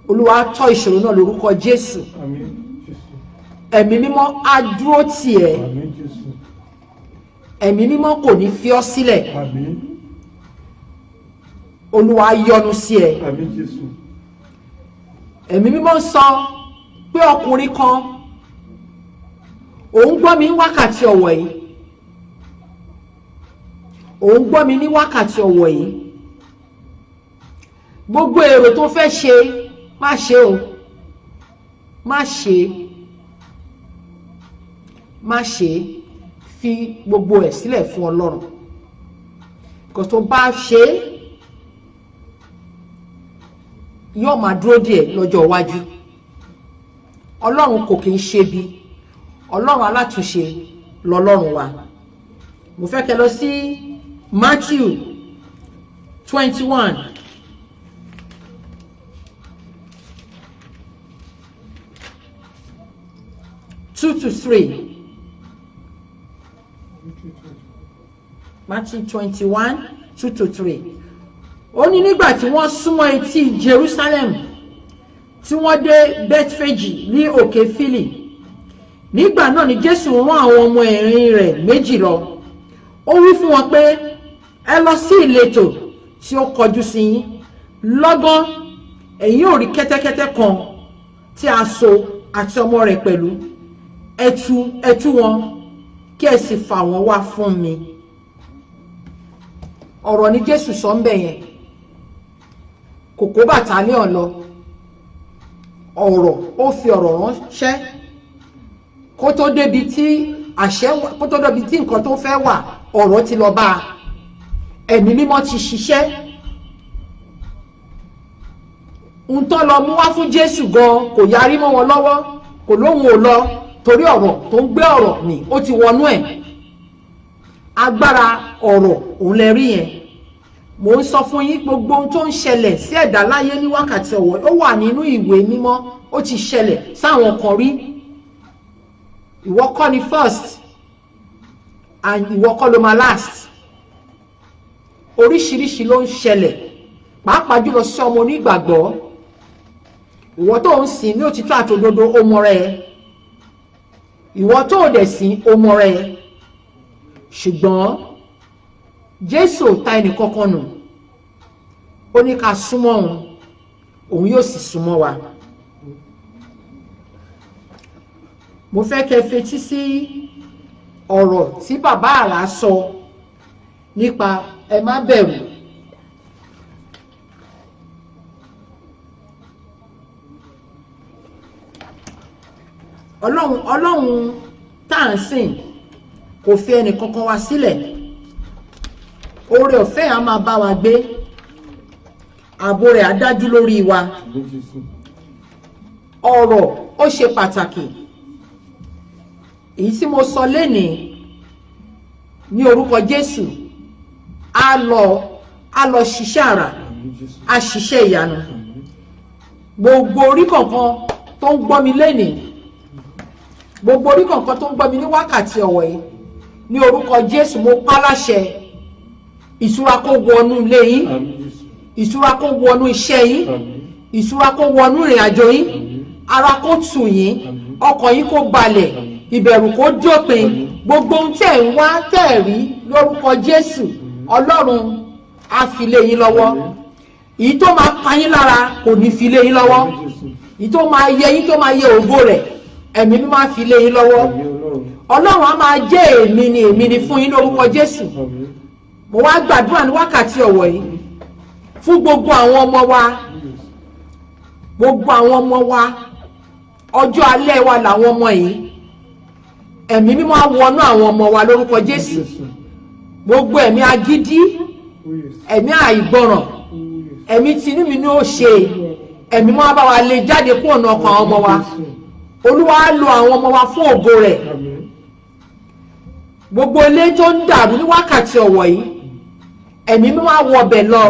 Olúwa tọ́ ìṣòro náà lórúkọ Jésù. Ẹ̀mí mímọ́ á dúró tì ẹ́. Ẹ̀mí mímọ́ kò ní fi ọ́ sílẹ̀. Olúwa yọ́nú sí ẹ. Ẹ̀mí mímọ́ sọ pé ọkùnrin kan òun gbọ́ mi ní wákàtí ọ̀wọ̀ yìí, òun gbọ́ mi ní wákàtí ọ̀wọ̀ yìí. Gbogbo èrò tó fẹ́ ṣe má ṣe o, má ṣe, má ṣe, fi gbogbo ẹ̀ sílẹ̀ fún Ọlọ́run. Kò tó bá ṣe yóò máa dúró díẹ̀ lọ́jọ́ iwájú. Ọlọ́run kò kí ń ṣe bí, Ọlọ́run alátúnṣe lọ́lọ́run wa. Mo fẹ́ kẹ́ lọ sí Matthew 21. Two to 3. Matthew 21, 2 to 3. Ó ní nígbà tí wọ́n súnmọ́ etí Jerusalem, tí wọ́n dé Bethfage ní òkè Fílì. Nígbà náà ni Jésù rán àwọn ọmọ ẹ̀yìn rẹ̀ méjì lọ. Ó wí fún wọn pé ẹ lọ sí ìletò tí ó kọjú sí yín. Lọ́gán ẹ̀yin ò rí kẹ́tẹ́kẹ́tẹ́ kan tí a so àti ọmọ rẹ̀ pẹ̀lú. Ẹ tú wọn kí ẹ sì fà wọ́n wá fún mi. Ọ̀rọ̀ ni Jésù sọ ń bẹ̀ yẹn. Kò kó bàtálíọ̀n lọ. Ọ̀rọ̀ ó fi ọ̀rọ̀ ránṣẹ́ kó tó débi tí nǹkan tó fẹ́ wà, ọ̀rọ̀ ti lọ bá a. Ẹ̀mí mímọ́ ti ṣiṣẹ́. Ń tán lọ mú wá fún Jésù gan kò yarí mọ́ wọn lọ́wọ́, kò lóhun ò lọ, torí ọ̀rọ̀ tó ń gbé ọ̀rọ̀ ni ó ti wọnú ẹ̀. Agbára ọ̀rọ̀ òun lẹ rí yẹn. Mo ń sọ fún yín gbogbo ohun tó ń ṣẹlẹ̀ sí ẹ̀dá láyé ní wákàtí ọ̀wọ̀ ó wà nínú ìwé mímọ́, ó ti ṣẹlẹ̀ sáwọn kan rí. Ìwọ kọ́ ni first and ìwọ kọ́ ló máa last. Oríṣiríṣi ló ń ṣẹlẹ̀, pàápàá jùlọ sí ọmọ onígbàgbọ́. Ìwọ tó ń sìn ní òtítọ́ àtòdodo ó mọ rẹ̀, ìwọ tó dẹ̀ sìn ó mọ rẹ̀. Ṣùgbọ́n Jésù ò ta ẹnì kankan nù. Ó ní ká súnmọ́ òun yóò sì súnmọ́ wa. Mo fẹ́ kẹ́ fetí sí ọ̀rọ̀ tí bàbá àrà sọ nípa ẹ má bẹ̀rù. Ọlọ́run tá à ń sìn kò fi ẹnì kankan wá sílẹ̀. Oore ọ̀fẹ́ á máa bá wa gbé, ààbò rẹ̀ á dájú lórí wa. Ọ̀rọ̀ ó ṣe pàtàkì. Èyí tí mo sọ lénìí ní orúkọ Jésù á lọ ṣiṣẹ́ àrà, á ṣiṣẹ́ ìyanu. Gbogbo orí kọ̀ọ̀kan tó ń gbọ́ mi lénìí, gbogbo orí kọ̀ọ̀kan tó ń gbọ́ mi ní wákàtí ọ̀wọ̀ yìí, ní orúkọ Jésù mo pa láṣẹ ìṣúra kó wọnú ilé yín, ìtura kó wọnú iṣẹ́ yín ìtura kó wọnú ìrìn àjò yín ara kó tù yín ọkàn yín kó balẹ̀ ìbẹ̀rù kó dópin gbogbo ohun tẹ́ ń wá tẹ́ rí lórúkọ Jésù Ọlọ́run á fi lé yín lọ́wọ́ èyí tó máa pa yín lára kò ní fi lé yín lọ́wọ́ èyí tó máa yẹ yín tó máa yẹ ògo rẹ̀ ẹ̀mí mi máa fi lé yín lọ́wọ́ Ọlọ́run á máa jẹ́ èmi ni fún yín lórúkọ Jésù mo wá gbàdúrà ní wákàtí ọ̀wọ̀ yìí fún gbogbo àwọn ọmọ wa ọjọ́ alẹ́ wa làwọn ọmọ yìí ẹ̀mí mímọ́ á wọnú àwọn ọmọ wa lórúkọ Jésù gbogbo ẹ̀mí agídí ẹ̀mí àìgbọràn ẹ̀mí tinú mi ní ó ṣe ẹ̀mí mọ́ bá wa lè jáde kúrò ní ọkàn àwọn ọmọ wa Olúwa á lo àwọn ọmọ wa fún ògo rẹ̀ gbogbo ilé tó ń dàrú ní wákàtí ọ̀wọ̀ yìí ẹ̀mí mímọ́ á wọ ọbẹ̀ lọ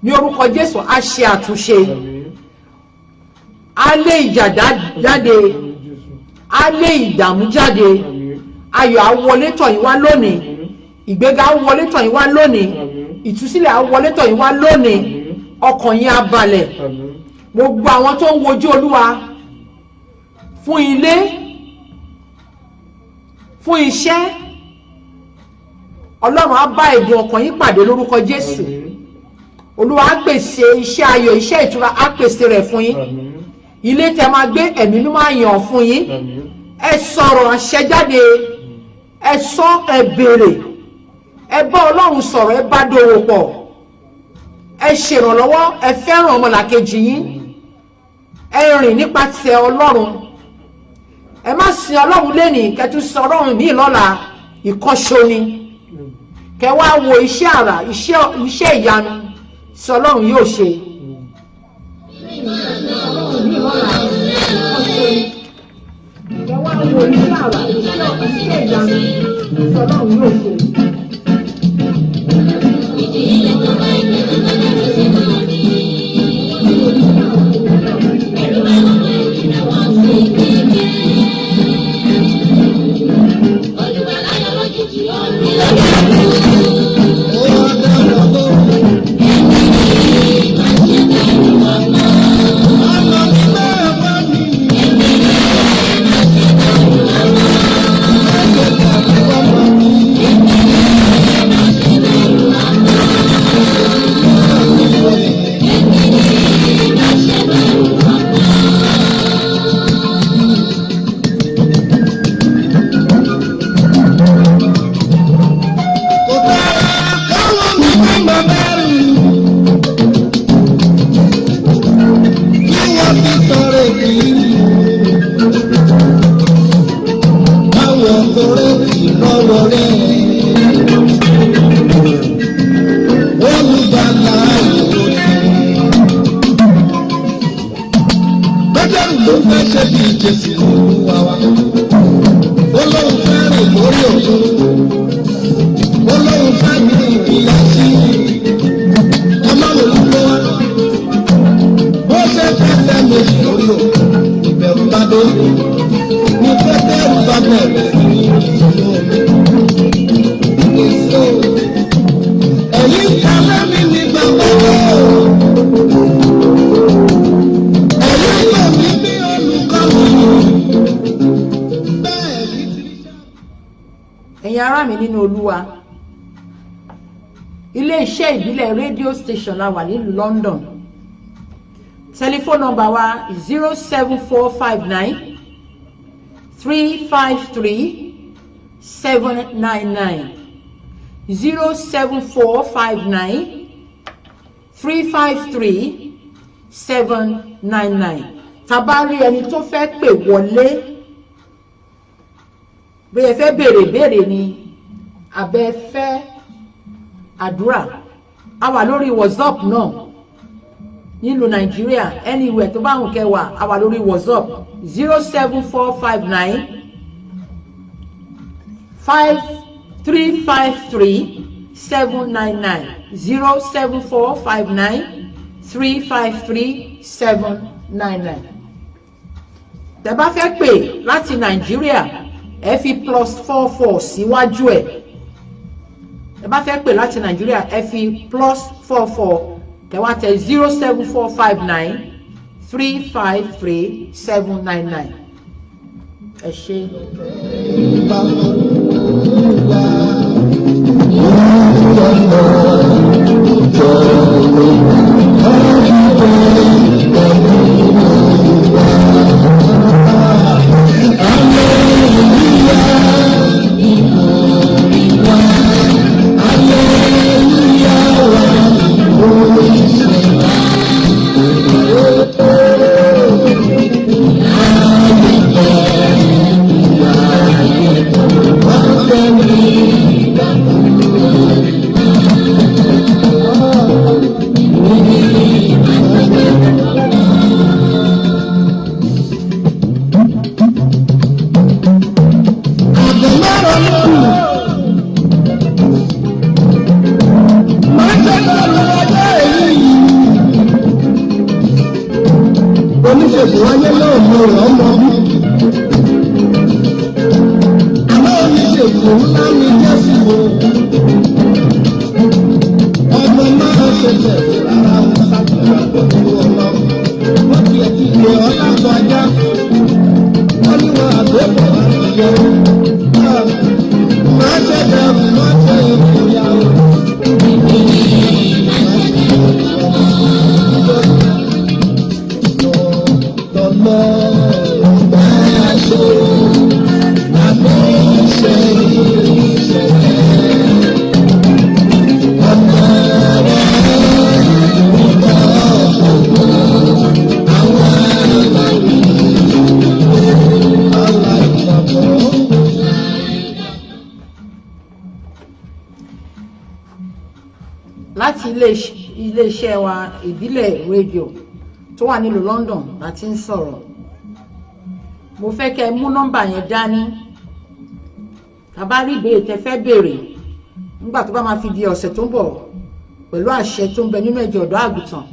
ní orúkọ Jésù á ṣe àtúnṣe á lé ìjà jáde á lé ìdààmú jáde ayọ̀ á wọlé tọ̀ yín wá lónìí ìgbéga á wọlé tọ̀ yín wá lónìí ìtúsílẹ̀ á wọlé tọ̀ yín wá lónìí ọkàn yín á balẹ̀ gbogbo àwọn tó ń wojú Olúwa fún ilé fún iṣẹ́ Ọlọ́run á bá ẹ̀dùn ọkàn yín pàdé lórúkọ Jésù Olúwa á pèsè iṣẹ́ ayọ̀ iṣẹ́ ìtura á pèsè rẹ̀ fún yín ilé tẹ́ máa gbé ẹ̀mí mímọ́ á yàn fún yín ẹ sọ̀rọ̀ àṣẹ jáde ẹ sọ ẹ béèrè ẹ bá Ọlọ́run sọ̀rọ̀ ẹ bá dòwò pọ̀ ẹ ṣèrànlọ́wọ́ ẹ fẹ́ràn ọmọlàkejì yín ẹ rìn nípasẹ̀ Ọlọ́run ẹ má sin Ọlọ́run lénìí kẹtù sin Ọlọ́run míì lọ́la ìkọ́ṣo ni kẹ wá wo iṣẹ́ àrà iṣẹ́ ìyanu tí Ọlọ́run yóò ṣe. Kẹ wá wo iṣẹ́ àrà iṣẹ́ ìyanu tí Ọlọ́run yóò ṣe. Ilé-iṣẹ́ ìbílẹ̀ rédíò station la wà nílùú London telephone number wa 07459 353 799 07459 353 799 tabari ẹni tó fẹ́ pè wọlé bí ẹ fẹ́ béèrè ni abẹ́ fẹ́ àdúrà a wà lórí WhatsApp náà nílùú Nàìjíríà anywhere tó bá hùn kẹwàá a wà lórí WhatsApp 07459 353 799 07459 353 799. tẹ́ bá fẹ́ pè láti Nàìjíríà ẹ fi +44 síwájú ẹ̀. ẹ bá fẹ́ pè láti Nàìjíríà ẹ fi +44 kẹwàá tẹ 07459 353 799. ẹ ṣé. láti ilé-iṣẹ́ wa ìbílẹ̀ rédíò tó wà nílùú London láti ń sọ̀rọ̀. Mo fẹ́ kẹ́ mú nọ́mbà yẹn dání. Tàbá rí ìbéèrè tẹ́ fẹ́ béèrè nígbà tó bá máa fi di ọ̀sẹ̀ tó ń bọ̀ pẹ̀lú àṣẹ tó ń bẹ nínú ẹ̀jẹ̀ ọ̀dọ́ àgùntàn.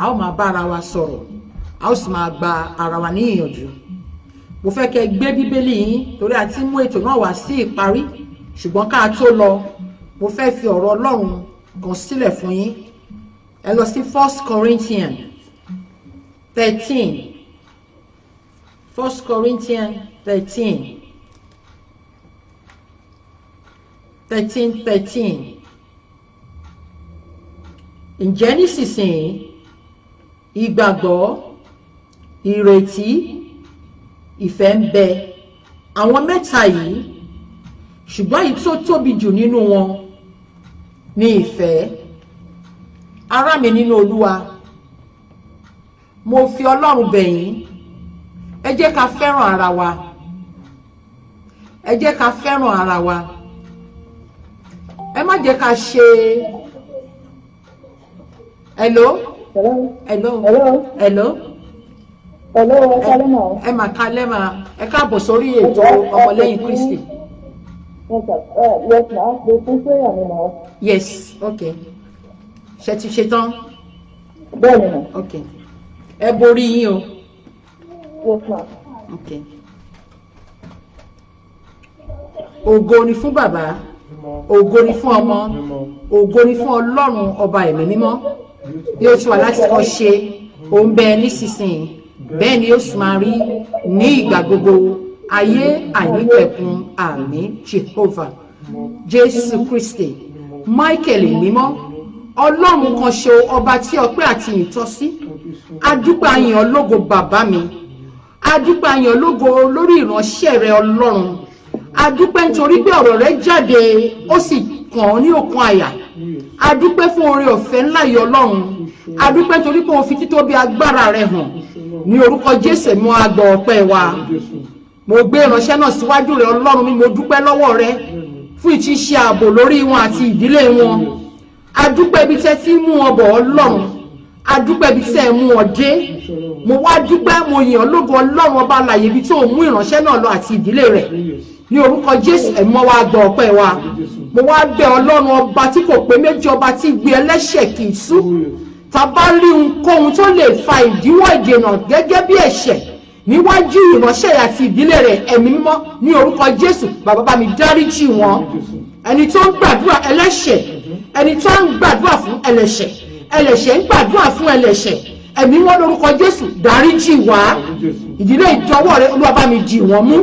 A ó máa bá ara wa sọ̀rọ̀, a ó sì máa gba ara wa ní ìyànjú. Mo fẹ́ kẹ́ gbé bíbélì yín torí a ti mú ètò náà wá sí ìparí, ṣùgbọ́n ká tó lọ mo fẹ́ fi ọ̀rọ̀ Ọlọ́run kan sílẹ̀ fún yín. Ẹ lọ sí 1 Corinthians 13. 1 Corinthians 13. 13. Ǹjẹ́ nísinsìnyí ìgbàgbọ́, ìrètí, ìfẹ́ ń bẹ, àwọn mẹ́ta yìí, ṣùgbọ́n èyí tó tóbi jù nínú wọn ni ìfẹ́. Ará mi nínú Olúwa, mo fi Ọlọ́run bẹ̀ yín, ẹ jẹ́ ká fẹ́ràn ara wa, ẹ jẹ́ ká fẹ́ràn ara wa, ẹ má jẹ́ ká ṣe hello ẹ mà kálẹ́ mà, ẹ káàbọ̀ sórí ètò ọmọlẹ́yìn Kristi. Yes, ma'am. They can say I mean, Yes, okay. Ṣé ti ṣe tán? bẹ́ẹ̀ni ma'am. Okay. Ẹ borí yín o. Yes, ma'am. Okay. Ògo ni fún bàbá, ògo ni fún ọmọ, ògo ni fún Ọlọ́run ọba ẹ̀mí mímọ́. Bí ó ti wà láti kọ́ ṣe, ó ń bẹ nísinsìnyí, bẹ́ẹ̀ ni ó sì máa rí ní ìgbà gbogbo. Ayé àìnípẹ̀kun, àmín. Jehovah, Jésù Kristi, Michael mímọ́, Ọlọ́run kan ṣo, ọba tí ọpẹ́ àti ìyìn tọ́ sí. Adúpẹ́ ayàn ológo bàbá mi, adúpẹ́ ayàn ológo lórí ìránṣẹ́ rẹ Ọlọ́run. Adúpẹ́ nítorí pé ọ̀rọ̀ rẹ jáde ó sì kàn án ní òkun àyà. Adúpẹ́ fún oore ọ̀fẹ́ ńlá yìí Ọlọ́run. Adúpẹ́ nítorí pé o fi títóbi agbára rẹ hàn. Ní orúkọ Jésù mú agbọ̀ ọpẹ́ wa. Mo gbé ìránṣẹ́ náà síwájú rẹ Ọlọ́run mi, mo dúpẹ́ lọ́wọ́ rẹ fún ìtíṣe ààbò lórí wọn àti ìdílé wọn. Adúpẹ́ ibi tẹ́ tí mú wọn bọ̀ Ọlọ́run, adúpẹ́ ibi tẹ́ mú wọn dé. Mo wá dúpẹ́, mo yìn ọ́ lógo Ọlọ́run ọba alààyè ibi tó mú ìránṣẹ́ náà lọ àti ìdílé rẹ̀. Ní orúkọ Jésù ẹ mọ́ wa gbọ́ ọpẹ́ wa. Mo wá bẹ̀ Ọlọ́run ọba tí kò pé méjì, ọba tí gbé ẹlẹ́ṣẹ̀ kì í sú. Tá bá rí ohunkóhun tó lè fa ìdíwọ́ ìdènà gẹ́gẹ́ bí ẹ̀ṣẹ̀ níwájú ìránṣẹ́ àti ìdílé rẹ̀, ẹ̀mí mímọ́ ní orúkọ Jésù bàbá bá mi dáríjì wọn. Ẹni tó ń gbàdúrà ẹlẹ́ṣẹ̀, ẹni tó ń gbàdúrà fún ẹlẹ́ṣẹ̀, ẹlẹ́ṣẹ̀ ń gbàdúrà fún ẹlẹ́ṣẹ̀ ẹ̀mí wọn lórúkọ Jésù dáríjì wá ìdílé ìjọwọ́ rẹ Olúwa bá mi dì wọ́n mú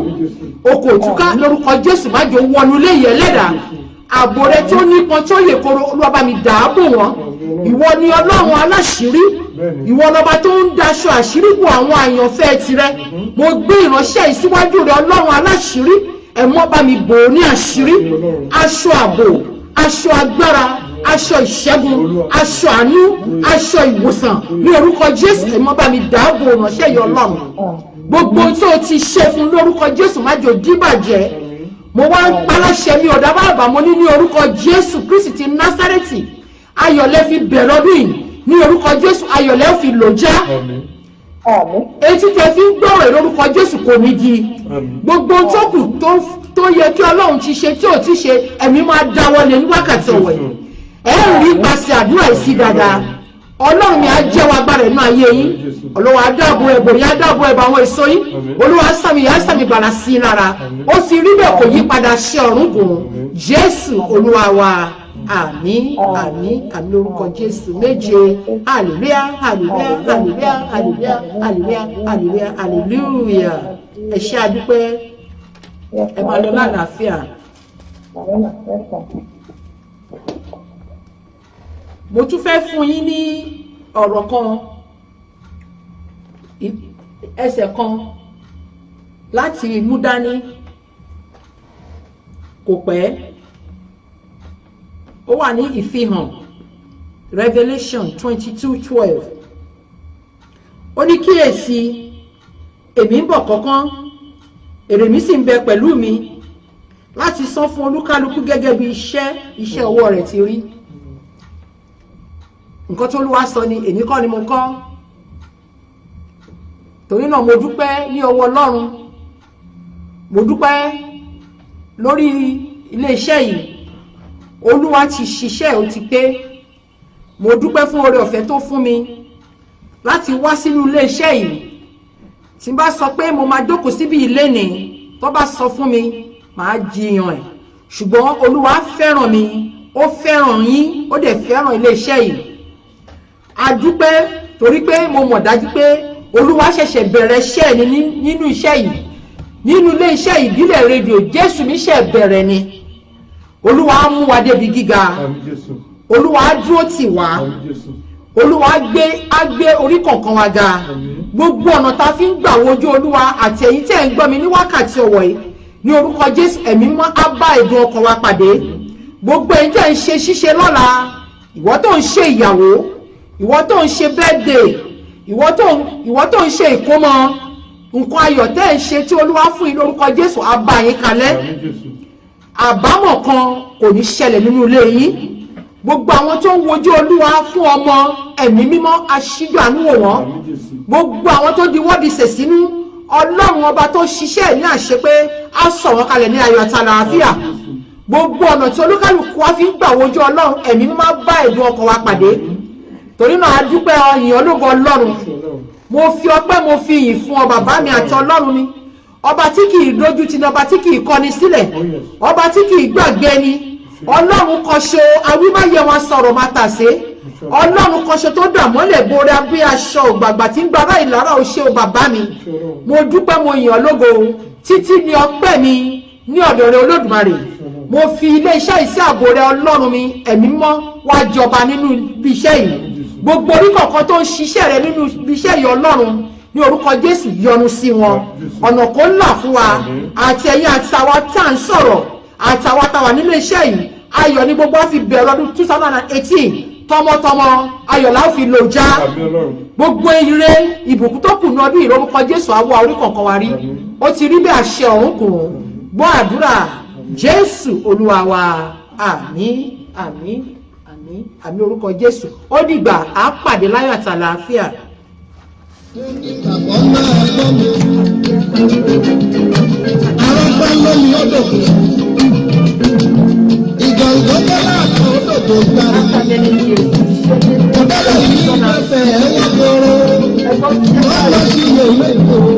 oko òtúká lórúkọ Jésù má jẹ́ wọnú ilé yẹn lẹ́dà ààbò rẹ tó nípọn tó yè koro Olúwa bá mi dàábò wọn ìwọ ni Ọlọ́run aláṣírí ìwọ lọba tó ń daṣọ àṣírí bo àwọn àyànfẹ́ tirẹ̀ mo gbé ìránṣẹ́ yìí síwájú rẹ Ọlọ́run aláṣírí ẹ̀mọ́ bá mi bò ó ní àṣírí aṣọ ààbò aṣọ agbára aṣọ ìṣẹ́gun aṣọ àánú aṣọ ìwòsàn ní orúkọ Jésù ẹ̀mọ́ bá mi dáàbò ìránṣẹ́ yìí Ọlọ́run gbogbo tó ti ṣe fún lórúkọ Jésù má jò díbàjẹ́ mo wá ń paláṣẹ mi ọ̀dà bàbá mo ní orúkọ Jésù Kristi ti Násárẹ́tì ayọ̀lẹ́ fi bẹ̀rẹ̀ ọdún yìí ní orúkọ Jésù ayọ̀lẹ́ fi lò já etí tẹ fi ń gbọ́rọ̀ lórúkọ Jésù kò ní di gbogbo tó kù tó yẹ kí Ọlọ́run ti ṣe tí ò ti ṣe ẹ̀mí máa dáwọ́lé ní wákàtí ọ̀wọ̀ yìí rí ipasẹ̀ àdúrà yìí sí dáadáa Ọlọ́run mi á jẹ́wọ́ agbára inú ayé yín Olúwa á dáàbò ẹ̀bò yín á dáàbò ẹ̀bò àwọn èso yín Olúwa á sàmì bàrà sí i lára ó sì rí bẹ́ẹ̀ kò yí padà ṣe ọ̀run gùn Jésù Olúwa wa àmín àmín àmín lórúkọ Jésù méje hallelujah hallelujah hallelujah hallelujah hallelujah hallelujah hallelujah ẹ ṣé àdúpẹ́ ẹ máa lọ lálàáfíà. mo tún fẹ́ fún yín ní ọ̀rọ̀ kan ẹsẹ̀ kan láti mú dání kò pẹ́ ó wà ní ìfihàn Revelation 22:12 ó ní kíyèsí èmi ń bọ̀ kánkán èrè mi sì ń bẹ pẹ̀lú mi láti san fún olúkálukú gẹ́gẹ́ bí iṣẹ́ ọwọ́ rẹ̀ ti rí nǹkan tó Olúwa sọ ni èmi kọ́ ni mo kọ́ torí náà mo dúpẹ́ ní ọwọ́ Ọlọ́run mo dúpẹ́ lórí iléeṣẹ́ yìí Olúwa ti ṣiṣẹ́ ó ti pé mo dúpẹ́ fún oore ọ̀fẹ́ tó fún mi láti wá sínú iléeṣẹ́ yìí tí n bá sọ pé mo máa jókòó síbi ilé ni tó bá sọ fún mi màá jiyàn ẹ̀ ṣùgbọ́n Olúwa fẹ́ràn mi ó fẹ́ràn yín ó dẹ̀ fẹ́ràn iléeṣẹ́ yìí a dúpẹ́ torí pé mo mọ̀ dájú pé Olúwa ṣẹ̀ṣẹ̀ bẹ̀rẹ̀ iṣẹ́ ni nínú iṣẹ́ yìí nínú iléeṣẹ́ ìbílẹ̀ rédíò Jésù mi ṣẹ̀ bẹ̀rẹ̀ ni Olúwa á mú wa débi gíga Olúwa á dúró tì wá Olúwa á gbé orí kọ̀ọ̀kan wa ga gbogbo ọ̀nà tá a fi ń gbà wojú Olúwa àti ẹ̀yin tẹ́ ẹ̀ ń gbọ́ mi ní wákàtí ọ̀wọ̀ yìí ní orúkọ Jésù ẹ̀mí mọ́ á bá ẹ̀dùn ọkàn wa pàdé gbogbo ẹ̀yin tẹ́ ẹ̀ ń ṣe ṣíṣe lọ́la ìwọ tó ń ṣe ìyàwó ìwọ tó ń ṣe birthday ìwọ tó ń ṣe ìkómọ nǹkan ayọ̀ tẹ́ ẹ̀ ń ṣe tí Olúwa fún yín lórúkọ Jésù á bá yín kalẹ̀ àbámọ̀ kan kò ní ṣẹlẹ̀ nínú ilé yín gbogbo àwọn tó ń wojú Olúwa fún ọmọ ẹ̀mí mímọ́ aṣíjú àánú wò wọ́n gbogbo àwọn tó di wọ́ọ̀dì sẹ̀sínú Ọlọ́run ọba tó ṣiṣẹ́ ní àṣẹ pé á sọ̀ wọ́n kalẹ̀ ní ayọ̀ àti àlàáfíà gbogbo ọ̀nà tí olúkálùkù wa fi ń gbà wojú Ọlọ́run ẹ̀mí mímọ́ bá ẹ̀dùn ọkàn wa pàdé torí náà a dúpẹ́ ọyìn ológo Ọlọ́run mo fi ọpẹ́ mo fi ìyìn fún ọ bàbá mi àti Ọlọ́run mi ọba tí kì í dójú tì ní ọba tí kì í kọni sílẹ̀ ọba tí kì í gbàgbé ni Ọlọ́run kan ṣo awímáyé wọn sọ̀rọ̀ máa tàsé Ọlọ́run kan ṣo tó dà mọ́lẹ̀ borí bí aṣọ ògbàgbà tí ń gbára ìlara ò ṣe o bàbá mi mo dúpẹ́ mo yìn ọ́ lógo títí ní ọpẹ́ mi ní ọ̀dọ̀ rẹ Olódùmarè mo fi iléeṣẹ́ ìsí ààbò rẹ Ọlọ́run mi ẹ̀mí mọ́ wá jọba nínú ibi iṣẹ́ yìí gbogbo orí kọ̀ọ̀kan tó ń ṣiṣẹ́ rẹ nínú ibi iṣẹ́ yìí Ọlọ́run ní orúkọ Jésù yọ́nú sí wọn ọ̀nà kó là fún wa àti ẹ̀yin àti àwa tá à ń sọ̀rọ̀ àti àwa tá wà nínú iṣẹ́ yìí ayọ̀ ní gbogbo fi bẹ̀rẹ̀ ọdún 2018 tọmọtọmọ ayọ̀ la fi lò já gbogbo ire ìbùkún tó kù ní ọdún yìí lórúkọ Jésù àwọ̀ orí kọ̀ọ̀kan wa rí ó ti rí bí àṣẹ ọ̀run kù gbọ́ àdúrà Jésù Olúwa wa àmín àmín àmín àmín orúkọ Jésù ó dìgbà á pàdé láyọ̀ àti àlàáfíà. Ìgbàgbọ́ máa gbọ́ mi. Arọ́pá lómi ọ̀dọ̀. Ìgbàgbọ́ bọ́lá àtọ̀ ọ̀dọ̀ tó gbára. Ọ̀dọ́lọ̀ yìí ń fẹ́ ẹ̀wọ̀n kóró. Wọ́n lọ sí ìwé ìwé ìkóró.